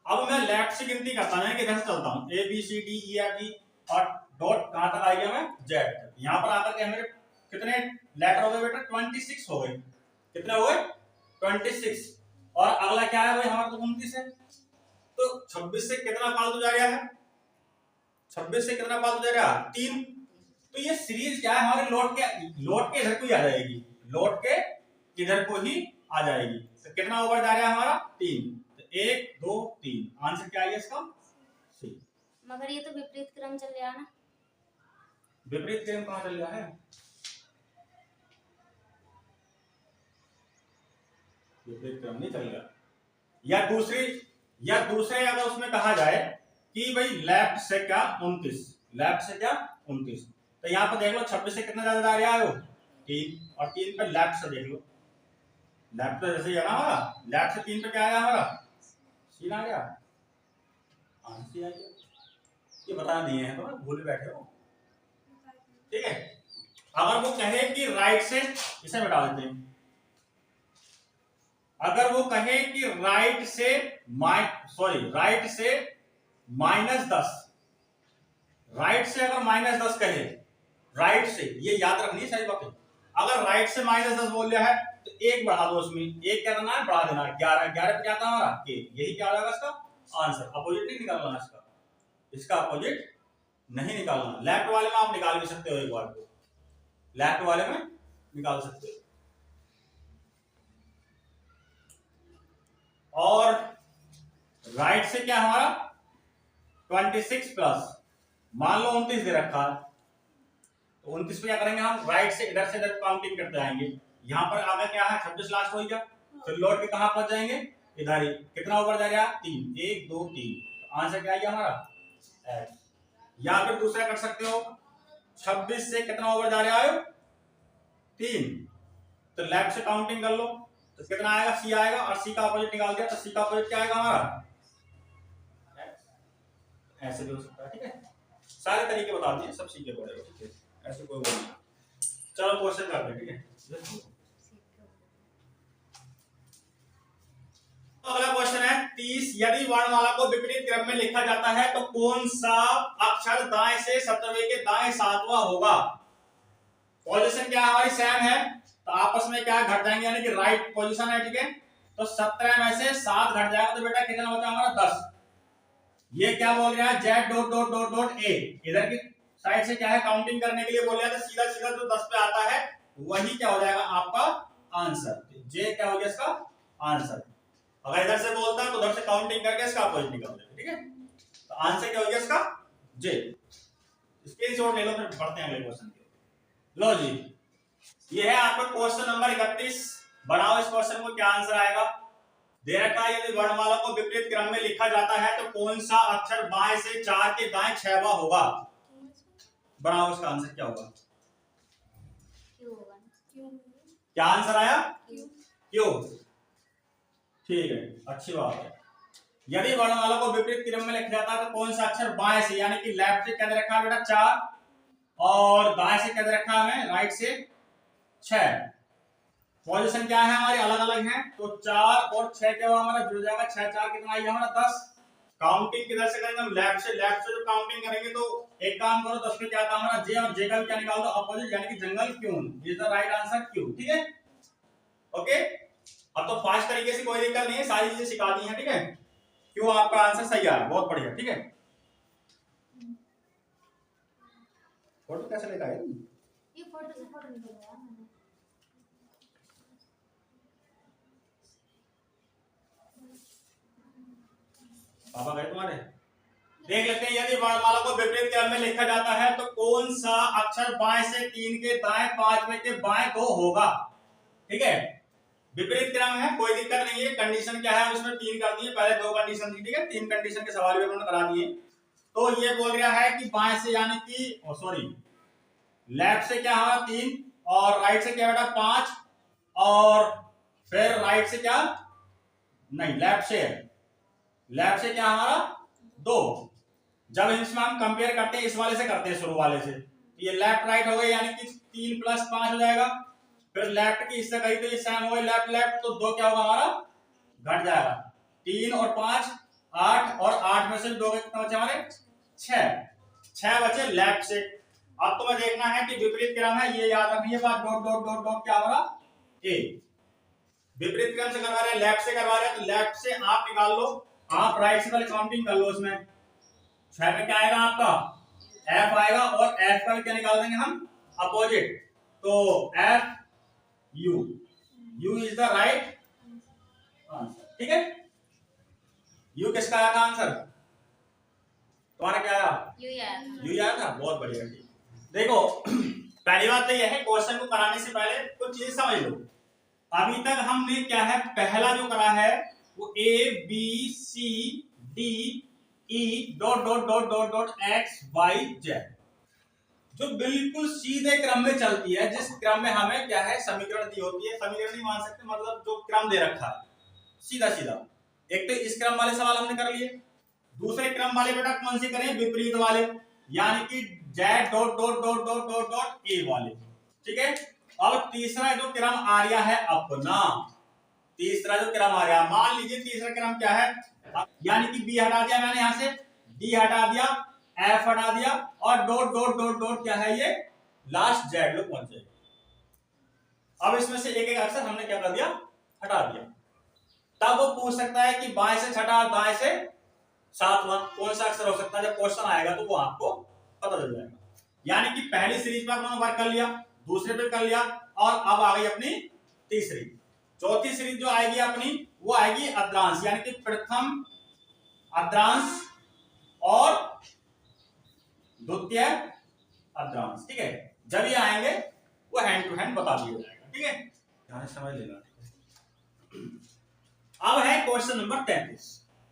Speaker 1: अब मैं लेफ्ट से गिनती करता हूं, किधर से चलता हूं, A B C D E F G, और डॉट कहां तक आ गया मैं, जेड तक। यहां पर आकर के मेरे कितने लेटर हो गए बेटा, 26 हो गए। कितने हो गए, 26, और अगला क्या है भाई हमारा, तो 29 है। तो 26 से कितना फालतू जा रहा है, 26 से कितना फालतू जा रहा है, 3। तो ये सीरीज क्या है हमारे, लौट के इधर को ही आ जाएगी, लौट के इधर को ही आ जाएगी। तो कितना ओवर जा रहा है हमारा, 3। तो 1 2 3, आंसर क्या है इसका, सी।
Speaker 2: मगर ये तो विपरीत क्रम चल रहा ना,
Speaker 1: विपरीत क्रम कहां चल रहा है, विपरीत क्रम नहीं चल रहा। या दूसरे अगर उसमें कहा जाए कि भाई लेफ्ट से क्या 29, लेफ्ट से क्या 29, तो यहां पर देख लो 26 से कितना ज्यादा जा रहा है वो 3, और 3 पे लेफ्ट से देख लो, लेफ्ट पे जैसे है ना हमारा, लेफ्ट से 3 पे क्या आया हमारा, सी आ गया, आंसर आ गया। ये बता दिए हैं, तो भूल बैठे हो, ठीक है। अगर वो कहे कि राइट से, इसे बता देते हैं, अगर वो कहे कि राइट से -10, राइट से अगर -10 कहे, राइट से, ये याद रखनी सारी बातें। अगर राइट से -10 बोल रहा है तो एक बढ़ा दो, उसमें एक क्या करना है, बढ़ा देना है, 11 पे क्या था हमारा, यही क्या होगा इसका आंसर। अपोजिट नहीं निकालना इसका, इसका अपोजिट नहीं निकालना। लेफ्ट वाले में आप निकाल भी सकते हो, एक बार को लेफ्ट वाले में निकाल सकते हो। और राइट से क्या हमारा 26 प्लस, मान लो 29 दे रखा है, तो 29 पे क्या करेंगे हम, राइट से इधर काउंटिंग करते आएंगे। यहाँ पर आगे क्या है 26 लास्ट हो गया, फिर लौट के कहां पहुंच जाएंगे, इधर ही। कितना ऊपर जा रहा है 3, 1 2 3, तो आंसर क्या आएगा हमारा एक्स। या फिर दूसरा कर सकते हो, 26 से कितना ऊपर जा रहा है 3, तो लेफ्ट से काउंटिंग कर लो, तो कितना आएगा सी आएगा, और सी का अपोजिट निकाल दिया तो सी का अपोजिट क्या आएगा हमारा, ऐसे भी हो सकता है। ठीक है, सारे तरीके बता दिए, सब सीखे पड़ेगा। ठीक है, ऐसे कोई नहीं। चलो क्वेश्चन करते हैं। ठीक है, तो अगला क्वेश्चन है 30, यदि वर्णमाला को विपरीत क्रम में लिखा जाता है तो कौन सा अक्षर दाएं से 17वें के दाएं 7वां होगा। पोजीशन क्या हमारी सेम है, तो आपस में क्या घट जाएंगे, यानी कि राइट पोजीशन है। ठीक है, तो 17 में से 7 घट जाएगा तो बेटा कितना होता है हमारा 10। ये क्या बोल रहा है, Z dot dot dot dot A, इधर की साइड से क्या है काउंटिंग करने के लिए बोल रहा है, तो सीधा सीधा जो 10 पे आता है वही क्या हो जाएगा आपका आंसर। जे क्या हो गया इसका आंसर। अगर इधर से बोलता है तो उधर से काउंटिंग करके इसका अपोजिट निकाल देंगे। ठीक है, तो आंसर क्या हो गया इसका जे। स्क्रीनशॉट ले लो, फिर पढ़ते हैं अगले क्वेश्चन के। लो जी, ये है आपका क्वेश्चन नंबर 31। बढ़ाओ इस क्वेश्चन को, क्या आंसर आएगा। दे रखा है यदि वर्णमाला को विपरीत क्रम में लिखा जाता है तो कौन सा अक्षर बाएं से 4 के दाएं 6वां होगा। बढ़ाओ, इसका आंसर क्या होगा, क्या आंसर आया क्यों। ठीक है, अच्छी बात है। यदि वर्णमाला को विपरीत क्रम में लिखा जाता है तो कौन सा अक्षर बाएं से, यानी कि लेफ्ट से क्या दे रखा है बेटा 4, और दाएं से क्या दे रखा है राइट से 6। पोजीशन क्या है हमारी अलग अलग है, तो 4 और 6 क्या हुआ हमारा जुड़ जाएगा, 6 4 कितना आएगा हमारा 10। काउंटिंग किधर से करेंगे हम, लेफ्ट से जो काउंटिंग करेंगे, तो एक काम करो 10 पे क्या आता हमारा जे, और जे का भी क्या निकाल दो अपोजिट, यानी कि जंगल क्यों, इज द राइट आंसर क्यों। ठीक है, ओके। अब तो फास्ट तरीके से कोई दिक्कत नहीं है, सारी चीजें सिखा दी हैं। ठीक है, क्यों आपका आंसर सही आ रहा है, बहुत बढ़िया। ठीक है, फोटो कैसे लेकर आए,
Speaker 2: ये फोटो से फोटो निकलवाया मैंने।
Speaker 1: पापा गए तुम्हारे। देख लेते हैं, यदि वर्णमाला को विपरीत क्रम में लिखा जाता है तो कौन सा अक्षर बाएं से 3 के दाएं 5वें के बाएं 2 होगा। ठीक है, विपरीत क्रम है, कोई दिक्कत नहीं है। कंडीशन क्या है उसमें 3 कर दी है, पहले 2 कंडीशन थी। ठीक है, 3 कंडीशन के सवाल भी उन्होंने करा दिए। तो ये बोल रहा है कि बाएं से यानी कि सॉरी लेफ्ट से क्या हमारा 3, और राइट से क्या बेटा 5, और फिर राइट से क्या नहीं लेफ्ट से क्या हमारा 2। जब इसमें हम कंपेयर करते हैं इस वाले से करते हैं शुरू वाले से, तो ये लेफ्ट राइट हो गए, यानी कि 3 + 5 हो जाएगा। फिर लेफ्ट की इससे कही तो ये सेम हो गए लेफ्ट लेफ्ट, तो 2 क्या होगा हमारा घट जाएगा। 3 और 5 8, और 8 में से 2 कितना बचे हमारे 6 बचे लेफ्ट से। अब तुम्हें देखना है कि विपरीत क्रम है, ये याद रखनी है बात, डॉट डॉट डॉट डॉट क्या हमारा ए। विपरीत क्रम से करवा रहे हैं, लेफ्ट से करवा रहे हैं, तो लेफ्ट से आप निकाल लो, आप राइट से पहले काउंटिंग कर लो। इसमें 6 में क्या आएगा आपका एफ आएगा, और एफ का क्या निकाल देंगे हम अपोजिट, तो F you is the right answer. ठीक है, यू किसका आया था आंसर, तुम्हारा क्या आया यू आया था, बहुत बढ़िया। देखो पहली बात तो यह है, क्वेश्चन को कराने से पहले कुछ चीजें समझ लो। अभी तक हमने क्या है पहला जो करा है वो A B C D E dot dot dot dot dot X Y Z, जो बिल्कुल सीधे क्रम में चलती है, जिस क्रम में हमें क्या है समीकरण दी होती है। समीकरण नहीं मान सकते, मतलब जो क्रम दे रखा है सीधा सीधा। एक तो इस क्रम वाले सवाल हमने कर लिए, दूसरे क्रम वाले बेटा कौन से करें विपरीत वाले, यानी कि Z dot dot dot dot dot dot A वाले। ठीक है, अब तीसरा जो क्रम आ रहा है अपना, तीसरा जो क्रम आ रहा है, मान लीजिए तीसरा क्रम क्या है, यानी कि बी हटा दिया मैंने, यहां से डी हटा दिया, एफ हटा दिया, और डॉट डॉट डॉट डॉट क्या है ये लास्ट जेड लोग पहुंचे। अब इसमें से एक एक अक्षर हमने क्या कर दिया हटा दिया। तब वो पूछ सकता है कि बाएं से छठा दाएं से 7वां कौन सा अक्षर हो सकता है। जब क्वेश्चन आएगा तो वो आपको पता चल जाएगा। यानी कि पहली सीरीज पर आपने वर्क कर लिया, दूसरे पे कर लिया, और अब आ गई अपनी तीसरी। चौथी सीरीज जो आएगी अपनी वो आएगी अर्धांश, यानी कि प्रथम अर्धांश और द्वितीय अर्धांश। ठीक है, जब ये आएंगे वो हैंड टू हैंड बता दिया जाएगा। ठीक है, ध्यान से समझ लेना। अब है क्वेश्चन नंबर 33,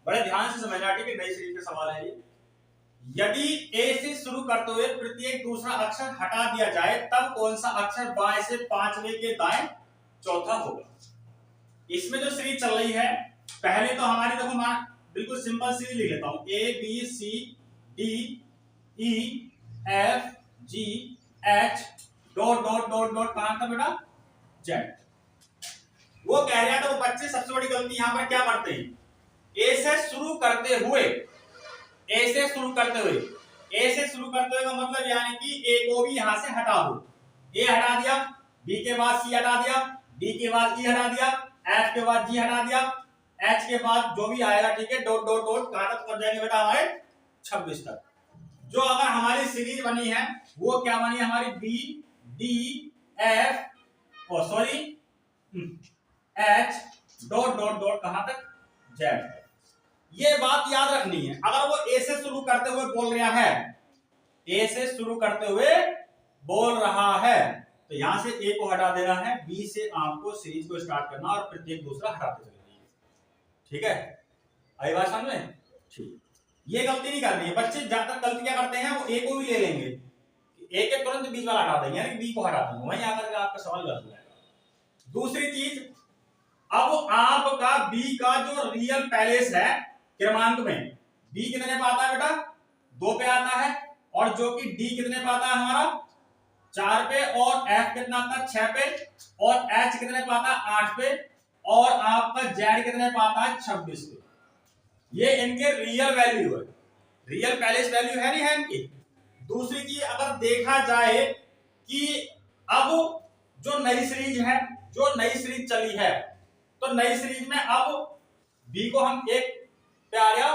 Speaker 1: बड़े ध्यान से समझना। ठीक है, नई सीरीज का सवाल है ये। यदि ए से शुरू करते हुए प्रत्येक दूसरा अक्षर हटा दिया जाए तब कौन सा अक्षर बाएं से पांचवें के दाएं चौथा होगा। इसमें जो सीरीज चल रही है, पहले तो हमारी देखो मैं बिल्कुल सिंपल सीरीज लिख लेता हूं, A B C D E F G H dot dot dot dot कहां था बेटा, जेड। वो कह रहा था वो बच्चे सबसे बड़ी गलती यहां पर क्या करते हैं, ए से शुरू करते हुए, ए से शुरू करते हुए, ए से शुरू करते हुए का मतलब यानी कि ए को भी यहां से हटा दो। ए हटा दिया, बी के बाद सी हटा दिया, डी के बाद ई हटा दिया, एफ के बाद जी हटा दिया, एच के बाद जो भी आएगा, ठीक है, डॉट डॉट डॉट कहां तक कर जाएंगे बेटा हमारे 26 तक। जो अगर हमारी सीरीज बनी है वो क्या बनी हमारी, B D F O sorry H dot dot dot कहां तक, जेड। ये बात याद रखनी है, अगर वो ए से शुरू करते हुए बोल रहा है, ए से शुरू करते हुए बोल रहा है, तो यहां से ए को हटा देना है, बी से आपको सीरीज को स्टार्ट करना और प्रत्येक दूसरा हटाते चलना है। ठीक है, आई बात समझ में? ठीक, ये गलती नहीं करनी है। बच्चे ज्यादातर गलती क्या करते हैं, वो ए को भी ले लेंगे, ए के तुरंत बीच वाला हटा देंगे, यानी बी को हटा देंगे, वहीं आकर के आपका सवाल गलत हो जाएगा। दूसरी चीज, अब आपका बी का जो रियल पैलेस है क्रमांक में, बी कितने पे आता है बेटा, 2 पे आता है, और जो कि डी कितने पे आता है हमारा 4 पे, और एफ कितना आता है 6 पे, और एच कितने पे आता है 8 पे, और आपका जेड कितने पे आता है 26 पे। ये इनके रियल वैल्यू है, रियल पैलेस वैल्यू है नहीं है इनकी। दूसरी चीज अगर देखा जाए कि अब जो नई सीरीज है, जो नई सीरीज चली है, तो नई सीरीज में अब बी को हम एक पे आ गया,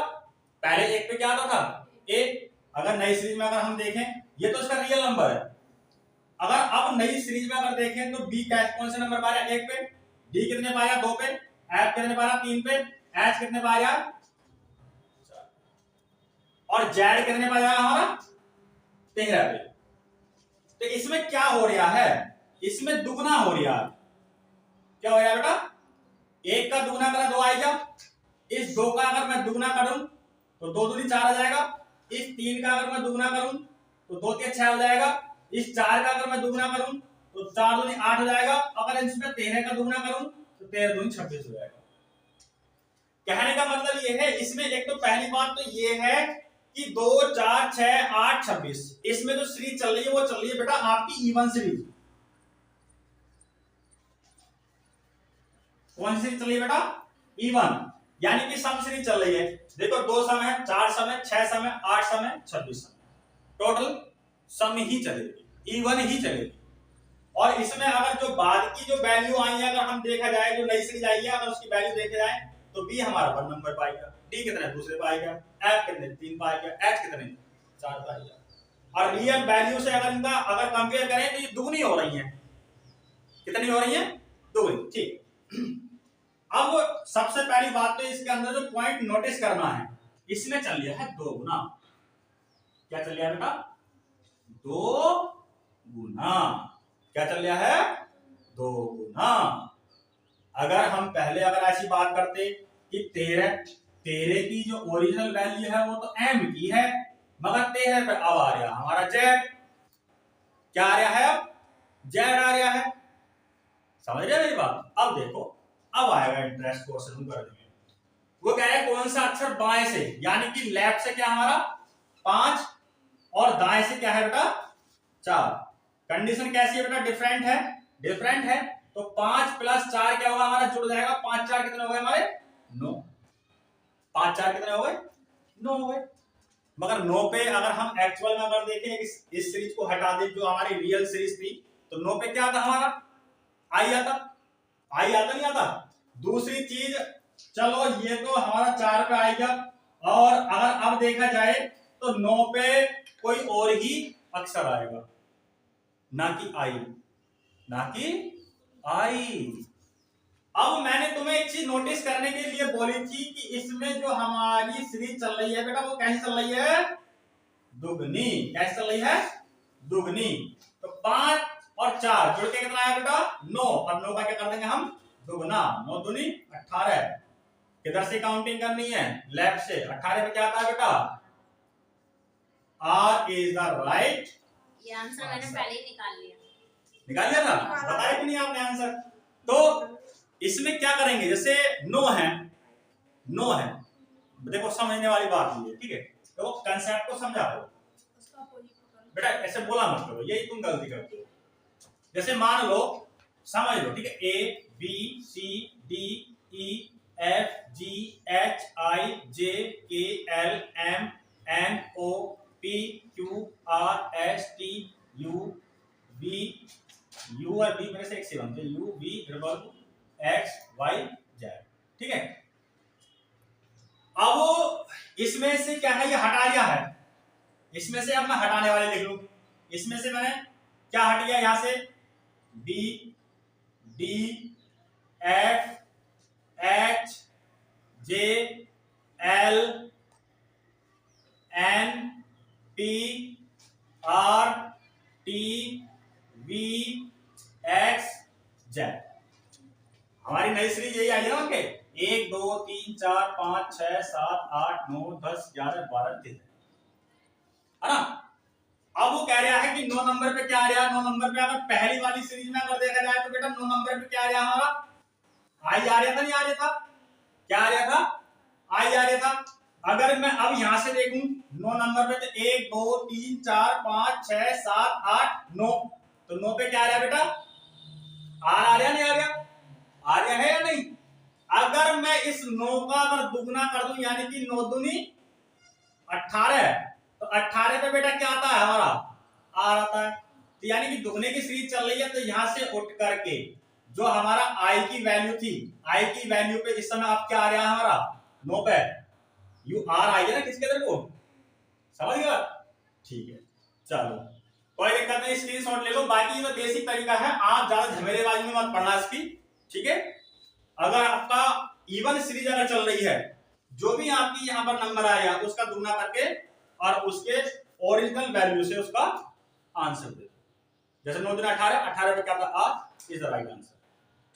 Speaker 1: पहले एक पे क्या आता था ए। अगर नई सीरीज में अगर हम देखें, ये तो इसका रियल नंबर है, अगर अब नई सीरीज में अगर देखें तो बी कौन से नंबर पर आया, 1 पे, डी कितने पे आया 2 पे, एफ कितने पे आया 3 पे, एच कितने पे आया 4, और जेड कितने पे आया हमारा 13 पे। तो इसमें क्या हो रहा है, इसमें दुगना हो रहा है। क्या हो रहा है बेटा, 1 का दुगना करा 2 आएगा, इस 2 का अगर मैं दुगना करूं तो 2 दूनी 4 आ जाएगा, इस 3 का अगर मैं दुगना करूं तो 2 3 6 हो जाएगा, इस 4 का अगर मैं दुगना करूं तो 4 दूनी 8 हो जाएगा, अगर इसमें 13 का दुगना करूं तो 13 दूनी 26 हो जाएगा। कहने का मतलब ये है, इसमें एक तो पहली बात तो ये है कि 2 4 6 8 26, इसमें जो सीरीज चल रही है वो चल रही है बेटा आपकी इवन सीरीज। कौन सी सीरीज चल रही है बेटा, इवन, यानी कि सम सीरीज चल रही है। देखो 2 सम है, 4 सम है, 6 सम है, 8 सम है, 26 सम, टोटल सम ही चलेगी, इवन ही चलेगी। और इसमें अगर जो बाद की जो वैल्यू आई है, अगर हम देखा जाए, जो नई सीरीज आई है, अगर उसकी वैल्यू देखा जाए तो बी हमारा 1 नंबर पाएगा, डी कितने दूसरे पाएगा, एफ कितने 3 पाएगा, एच कितने 4 पाएगा। और रियल वैल्यू से अगर इनका अगर कंपेयर करें तो ये दुगनी हो रही है। कितनी हो रही है, दुगनी। ठीक, अब सबसे पहली बात तो इसके अंदर जो पॉइंट नोटिस करना है, इसमें चल रहा है 2 गुना। क्या चल रहा है बेटा, 2 गुना। क्या चल रहा है, 2 गुना। अगर हम पहले अगर ऐसी बात करते कि 13 की जो ओरिजिनल वैल्यू है वो तो m की है, मगर 13 पे अब आ रहा हमारा जेड। क्या आ रहा है, अब जेड आ रहा है। समझ रहे मेरी बात? अब देखो, अब आएगा इंटरेस्ट क्वेश्चन कर देंगे। वो कह रहा है कौन सा अक्षर बाएं से, यानी कि लेफ्ट से क्या हमारा 5 और दाएं से क्या है बेटा 4। कंडीशन कैसी है बेटा, डिफरेंट है, डिफरेंट है, तो 5 + 4 क्या होगा हमारा, जुड़ जाएगा, 5 4 कितने हो गए हमारे 9, 5 4 कितने हो गए 9 हो गए। मगर 9 पे अगर हम एक्चुअल में अगर देखें इस सीरीज को हटा दें जो हमारी रियल सीरीज थी, तो 9 पे क्या आता हमारा आई आता, आई आता नहीं आता। दूसरी चीज, चलो ये तो हमारा 4 पे आएगा, और अगर अब देखा जाए तो 9 पे कोई और ही अक्षर आएगा, ना कि आई, ना कि आई। अब मैंने तुम्हें एक चीज नोटिस करने के लिए बोली थी कि इसमें जो हमारी सीरीज चल रही है बेटा वो कैसी चल रही है, दुगनी। कैसी चल रही है, दुगनी। तो 5 और 4 जुड़ के कितना आया बेटा, 9। और 9 का क्या कर देंगे हम, दुगना। 9 दूनी 18। किधर से काउंटिंग करनी है, लेफ्ट से। 18 पे क्या आता है बेटा, आर इज द राइट।
Speaker 2: ये आंसर मैंने पहले ही निकाल लिया।
Speaker 1: निकाल लिया था, बताया कि नहीं आपने आंसर। तो इसमें क्या करेंगे, जैसे 9 है, 9 है, देखो समझने वाली बात ये है, ठीक है। तो कंसेप्ट को समझा दो बेटा, ऐसे बोला मत करो, यही तुम गलती करते हो। जैसे मान लो, समझ लो, ठीक है, A B C D E F G H I J K L M N O P Q R S T U V, U और बी में से एक से बनते हैं, U V double X Y Z, ठीक है। अब इसमें से क्या है, ये हटा लिया है, इसमें से अब मैं हटाने वाले लिख लूं। इसमें से मैंने क्या हट गया, यहां से B D F H J L N P R T V X Z. हमारी नई सीरीज यही आई है ना, ओके। 1 2 3 4 5 6 7 8 9 10 11 12 13 है ना। अब वो कह रहा है कि 9 नंबर पे क्या आ रहा है, 9 नंबर पे अगर पहली वाली सीरीज में अगर देखा जाए तो बेटा 9 नंबर पे क्या आ रहा है हमारा, आई आ रहा था, नहीं आ रहा था, क्या आ रहा था, आई आ रहा था। अगर मैं अब यहां से देखूं 9 नंबर पे, तो 1 2 3 4 5 6 7 8 9, तो 9 पे क्या आ रहा है बेटा, आर आ रहा, नहीं आ रहा, आ रहा है या नहीं। अगर मैं इस 9 का अगर दुगना कर दूं, यानी कि 9 दूनी 18, तो 18 पे बेटा क्या आता है हमारा, आर आता है। तो यानी कि दुगने की सीरीज चल रही है, तो यहां से उठ करके जो हमारा आई की वैल्यू थी, आई की वैल्यू पे इस समय आप क्या आ रहा है हमारा 9 पे, यू आर आई है ना, किसके अंदर को, समझ गया, ठीक है। चलो कोई दिक्कत नहीं, स्क्रीनशॉट ले लो। बाकी ये तो बेसिक तरीका है, आप ज्यादा झमेलेबाजी में मत पढ़ना इसकी, ठीक है। अगर आपका इवन सीरीज अगर चल रही है, जो भी आपकी यहाँ पर नंबर आएगा उसका दुगना करके और उसके ओरिजिनल वैल्यू से उसका आंसर दे दो। जैसे 9 दूना 18, 18 पे क्या था, R is the right answer,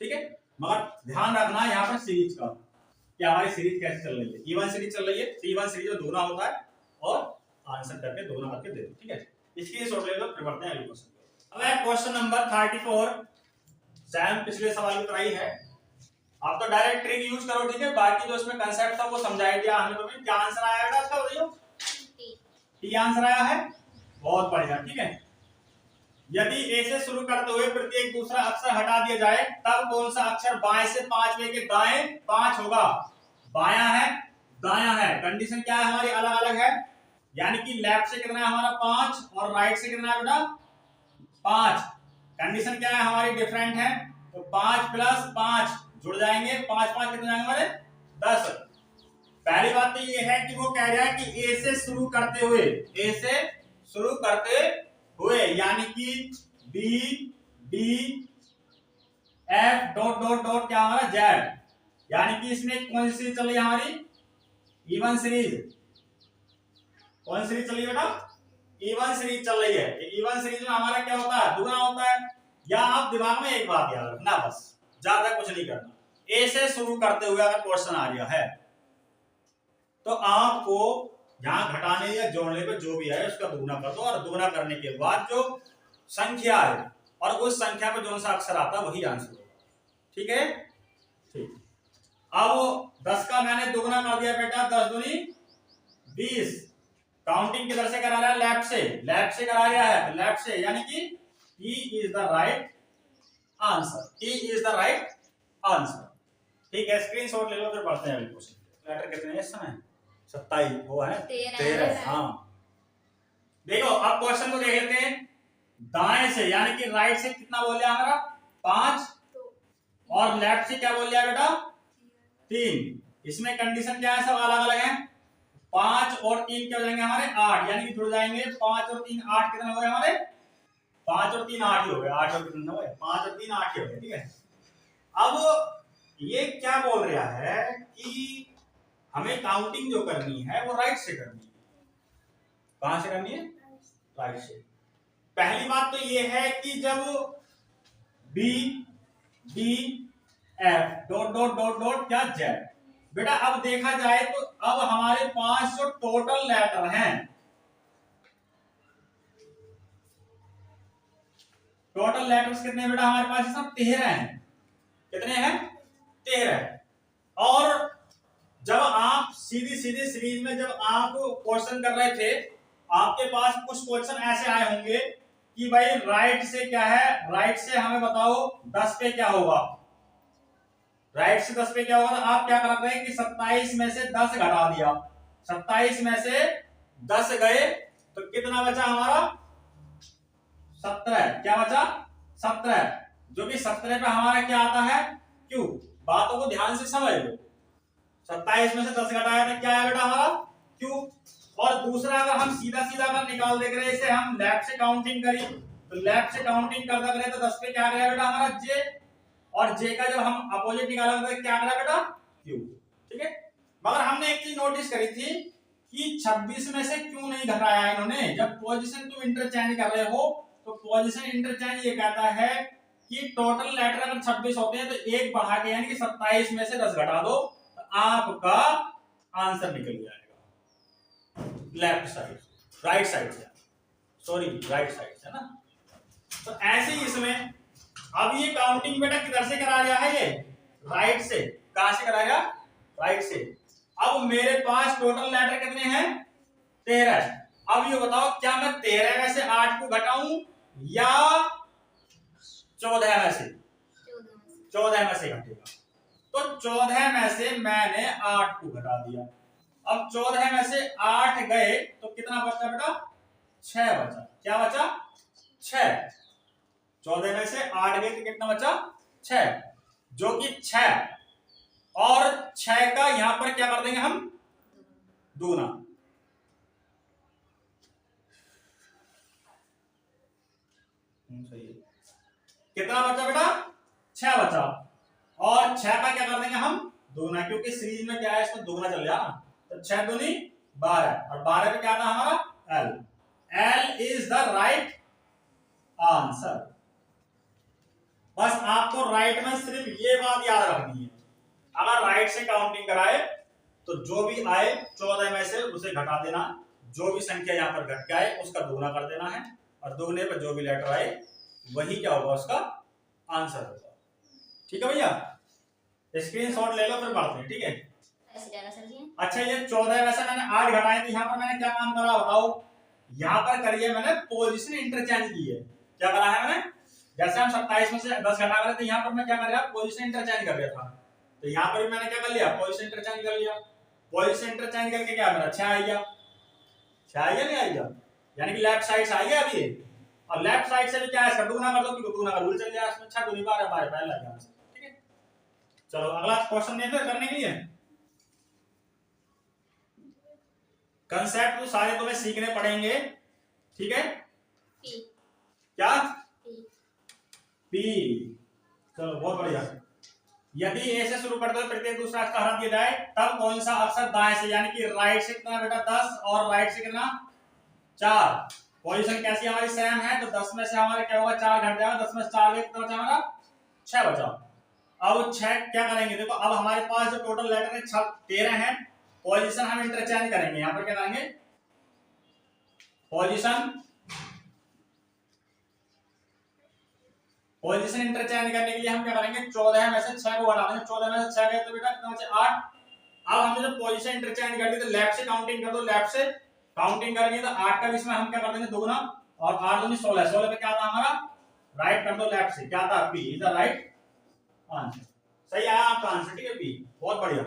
Speaker 1: ठीक है। मगर ध्यान रखना यहाँ पर सीरीज का, कि हमारी सीरीज कैसे चल रही है। इवन सीरीज चल रही है, तो इवन सीरीज में दुगना होता है और आंसर करके दुगना करके दे दो, ठीक है। इसकी शॉर्ट ले लो, फिर बढ़ते हैं अगले क्वेश्चन पे। अब है क्वेश्चन नंबर 34। सैम पिछले सवाल की कराई है, आप तो डायरेक्ट ट्रिक यूज करो, ठीक है। बाकी जो इसमें कंसेप्ट था वो समझाया दिया हमने तुम्हें। क्या आंसर आया बेटा इसका, बताइए। टी आंसर आया है, बहुत बढ़िया, ठीक है। यदि ए से शुरू करते हुए प्रत्येक दूसरा अक्षर हटा दिया जाए, तब कौन सा अक्षर बाएं से 5वें के दाएं 5 होगा। बायां है, दायां है, कंडीशन क्या है हमारी, अलग अलग है। यानी कि लेफ्ट से कितना है हमारा 5 और राइट से कितना है बेटा 5। कंडीशन क्या है हमारी, डिफरेंट है। तो 5 प्लस 5 जुड़ जाएंगे, 5 5 कितने जाएंगे हमारे 10। पहली बात तो ये है कि वो कह रहा है कि ए से शुरू करते हुए, ए से शुरू करते हुए, यानी कि B D F dot dot dot क्या हमारा जेड। यानी कि इसमें कौन सी सीरीज चल रही है हमारी, इवन सीरीज। कौन सीरीज चल रही है बेटा, इवन सीरीज चल रही है। इवन सीरीज में हमारा क्या होता है, दुगना होता है। या आप दिमाग में एक बात याद रखना, बस ज्यादा कुछ नहीं करना। ए से शुरू करते हुए अगर क्वेश्चन आ गया है, तो आपको यहां घटाने या जोड़ने पे जो भी है उसका दुगना कर दो, और दुगना करने के बाद जो संख्या है और उस संख्या पे जो सा अक्षर आता है वही आंसर होगा, ठीक है। ठीक, अब 10 का मैंने दुगना कर दिया बेटा, 10 दूनी 20। काउंटिंग किधर से करा रहा है, लेफ्ट से, लेफ्ट से करा रहा है, लेफ्ट से, यानी कि T is the right answer, T is the right answer, ठीक है। स्क्रीनशॉट ले लो, फिर पढ़ते हैं क्वेश्चन। लेटर कितने हैं इस समय, 27, वो है 13, हाँ। देखो अब क्वेश्चन को देख लेते हैं। दाएं से यानी कि राइट से कितना बोल दिया हमारा 5, और लेफ्ट से क्या बोल दिया बेटा 3। इसमें कंडीशन क्या है, सब अलग अलग है। 5 और 3 क्या हो जाएंगे हमारे 8, यानी कि जुड़ जाएंगे। 5 और 3 8 कितने हो गए हमारे, 5 और 3 8 ही हो गए, 8 और 3 9 है, 5 और 3 8 ही हो गए, ठीक है। अब ये क्या बोल रहा है कि हमें काउंटिंग जो करनी है वो राइट से करनी है। कहां से करनी है? राइट से। पहली बात तो ये है कि जब B D F dot dot dot dot क्या जेड, बेटा अब देखा जाए तो अब हमारे पास जो टोटल लेटर हैं, टोटल लेटर्स कितने बेटा हमारे पास? सब 13 हैं। कितने हैं? 13। और जब आप सीधी सीधी सीरीज में जब आप क्वेश्चन कर रहे थे, आपके पास कुछ क्वेश्चन ऐसे आए होंगे कि भाई राइट से क्या है, राइट से हमें बताओ 10 पे क्या होगा, राइट से 10 पे क्या होगा। तो आप क्या कर रहे हैं कि 27 में से 10 घटा दिया, 27 में से 10 गए तो कितना बचा हमारा? 17। क्या बचा? 17, जो कि 17 पे हमारा क्या आता है? क्यों? बातों को ध्यान से समझ लो। 27 में से 10 घटाया तो क्या है बेटा हमारा? क्यों। और दूसरा अगर हम सीधा सीधा अगर निकाल देख रहे, इसे हम लेफ्ट से काउंटिंग करी तो लेफ्ट से काउंटिंग करते करें तो 10 पे क्या गया बेटा हमारा? जे। और जे का जब हम अपोजिट निकाला तो क्या करा बेटा? क्यू। ठीक है। मगर हमने एक चीज नोटिस करी थी कि 26 में से क्यों नहीं घटाया इन्होंने। जब पोजीशन तुम इंटरचेंज कर रहे हो तो पोजीशन इंटरचेंज ये कहता है कि टोटल लेटर अगर 26 होते हैं तो एक बढ़ा के यानी कि 27 में से 10 घटा दो तो आपका आंसर निकल जाएगा लेफ्ट साइड, राइट साइड से, सॉरी राइट साइड से ना। तो ऐसे ही इसमें अब ये काउंटिंग बेटा किधर से करा रहा है? ये राइट से। कहां से करा रहा? राइट से। अब मेरे पास टोटल लेटर कितने हैं? 13। अब ये बताओ क्या मैं 13 में से 8 को घटाऊं या 14 में से? 14 में से घटेगा। तो 14 में से मैंने 8 को घटा दिया। अब 14 में से 8 गए तो कितना बचा बेटा? 6 बचा। क्या बचा? 6। 14 में से 8 गए तो कितना बचा? 6, जो कि 6 और 6 का यहां पर क्या कर देंगे हम? दूना। सही है। कितना बचा बेटा? 6 बचा। और 6 का क्या कर देंगे हम? दूना, क्योंकि सीरीज में क्या है इसमें दूना चल जाए ना। तो 6 दूनी 12 और 12 पे क्या था हमारा? L. L is the right answer. बस आपको राइट में सिर्फ ये बात याद रखनी है, अगर राइट से काउंटिंग कराए तो जो भी आए 14 में से उसे घटा देना, जो भी संख्या यहाँ पर घट के आए उसका दोगुना कर देना है, और दोगुने पर जो भी लेटर आए वही क्या होगा? उसका आंसर होगा। ठीक है भैया, स्क्रीनशॉट ले लो फिर पढ़ते हैं। ठीक है।
Speaker 2: ऐसे जाएगा सर जी।
Speaker 1: अच्छा ये 14 में से मैंने 8 घटाए तो यहाँ पर मैंने क्या काम करा बताओ? यहाँ पर करिए मैंने पोजीशन इंटरचेंज की है। क्या करा है मैंने? जैसे हम 27 में से 10 घटा रहे थे, यहाँ पर मैं क्या कर रहा? पोजीशन इंटरचेंज कर रहा था। तो यहाँ पर भी मैंने क्या कर लिया? पोजीशन इंटरचेंज कर लिया। पोजीशन इंटरचेंज करके क्या मेरा 6 आ गया। 6 आ गया नहीं आ गया? यानी कि लेफ्ट साइड से आ गया अभी। और लेफ्ट साइड से भी क्या है? इसका दुगुना कर दो, क्योंकि दुगुना का रूल चल जाए इसमें। 6 दूनी 12 12 पहले लग गया। ठीक है। चलो अगला क्वेश्चन देखते हैं करने के लिए। कंसेप्ट तो सारे तुम्हें सीखने पड़ेंगे। ठीक है।
Speaker 2: पी।
Speaker 1: क्या?
Speaker 2: पी।
Speaker 1: पी। चलो बहुत बढ़िया। यदि ए से शुरू करते हो प्रत्येक दूसरा अक्षर हटा दिया जाए तब कौन सा अक्षर दाएं से, यानी कि राइट से कितना बेटा? 10 और राइट से कितना? 4। पोजीशन कैसी हमारी सेम है, तो 10 में से हमारे क्या होगा? 4 घट जाएगा। 10 में से 4 गए कितना बचा हमारा? 6 बचा। अब 6 क्या करेंगे? देखो अब हमारे पास जो टोटल लेटर है 13 है। पोजीशन हम इंटरचेंज करेंगे। यहाँ पर क्या करेंगे? पोजीशन इंटरचेंज करने के लिए हम क्या करेंगे? 14 में से 6 को घटा देंगे। 14 में से 6 गए तो बेटा कितना बचे? 8। अब हमने जब पोजीशन इंटरचेंज कर दी तो लेफ्ट से काउंटिंग कर दो। लेफ्ट से काउंटिंग करेंगे तो 8 का भी इसमें हम क्या कर देंगे? दुगुना। और 8 दूनी 16। 16 पे क्या था हमारा? राइट कर दो लेफ्ट से। क्या था? P is the right answer. सही आया आपका आंसर। ठीक है, पी। बहुत बढ़िया।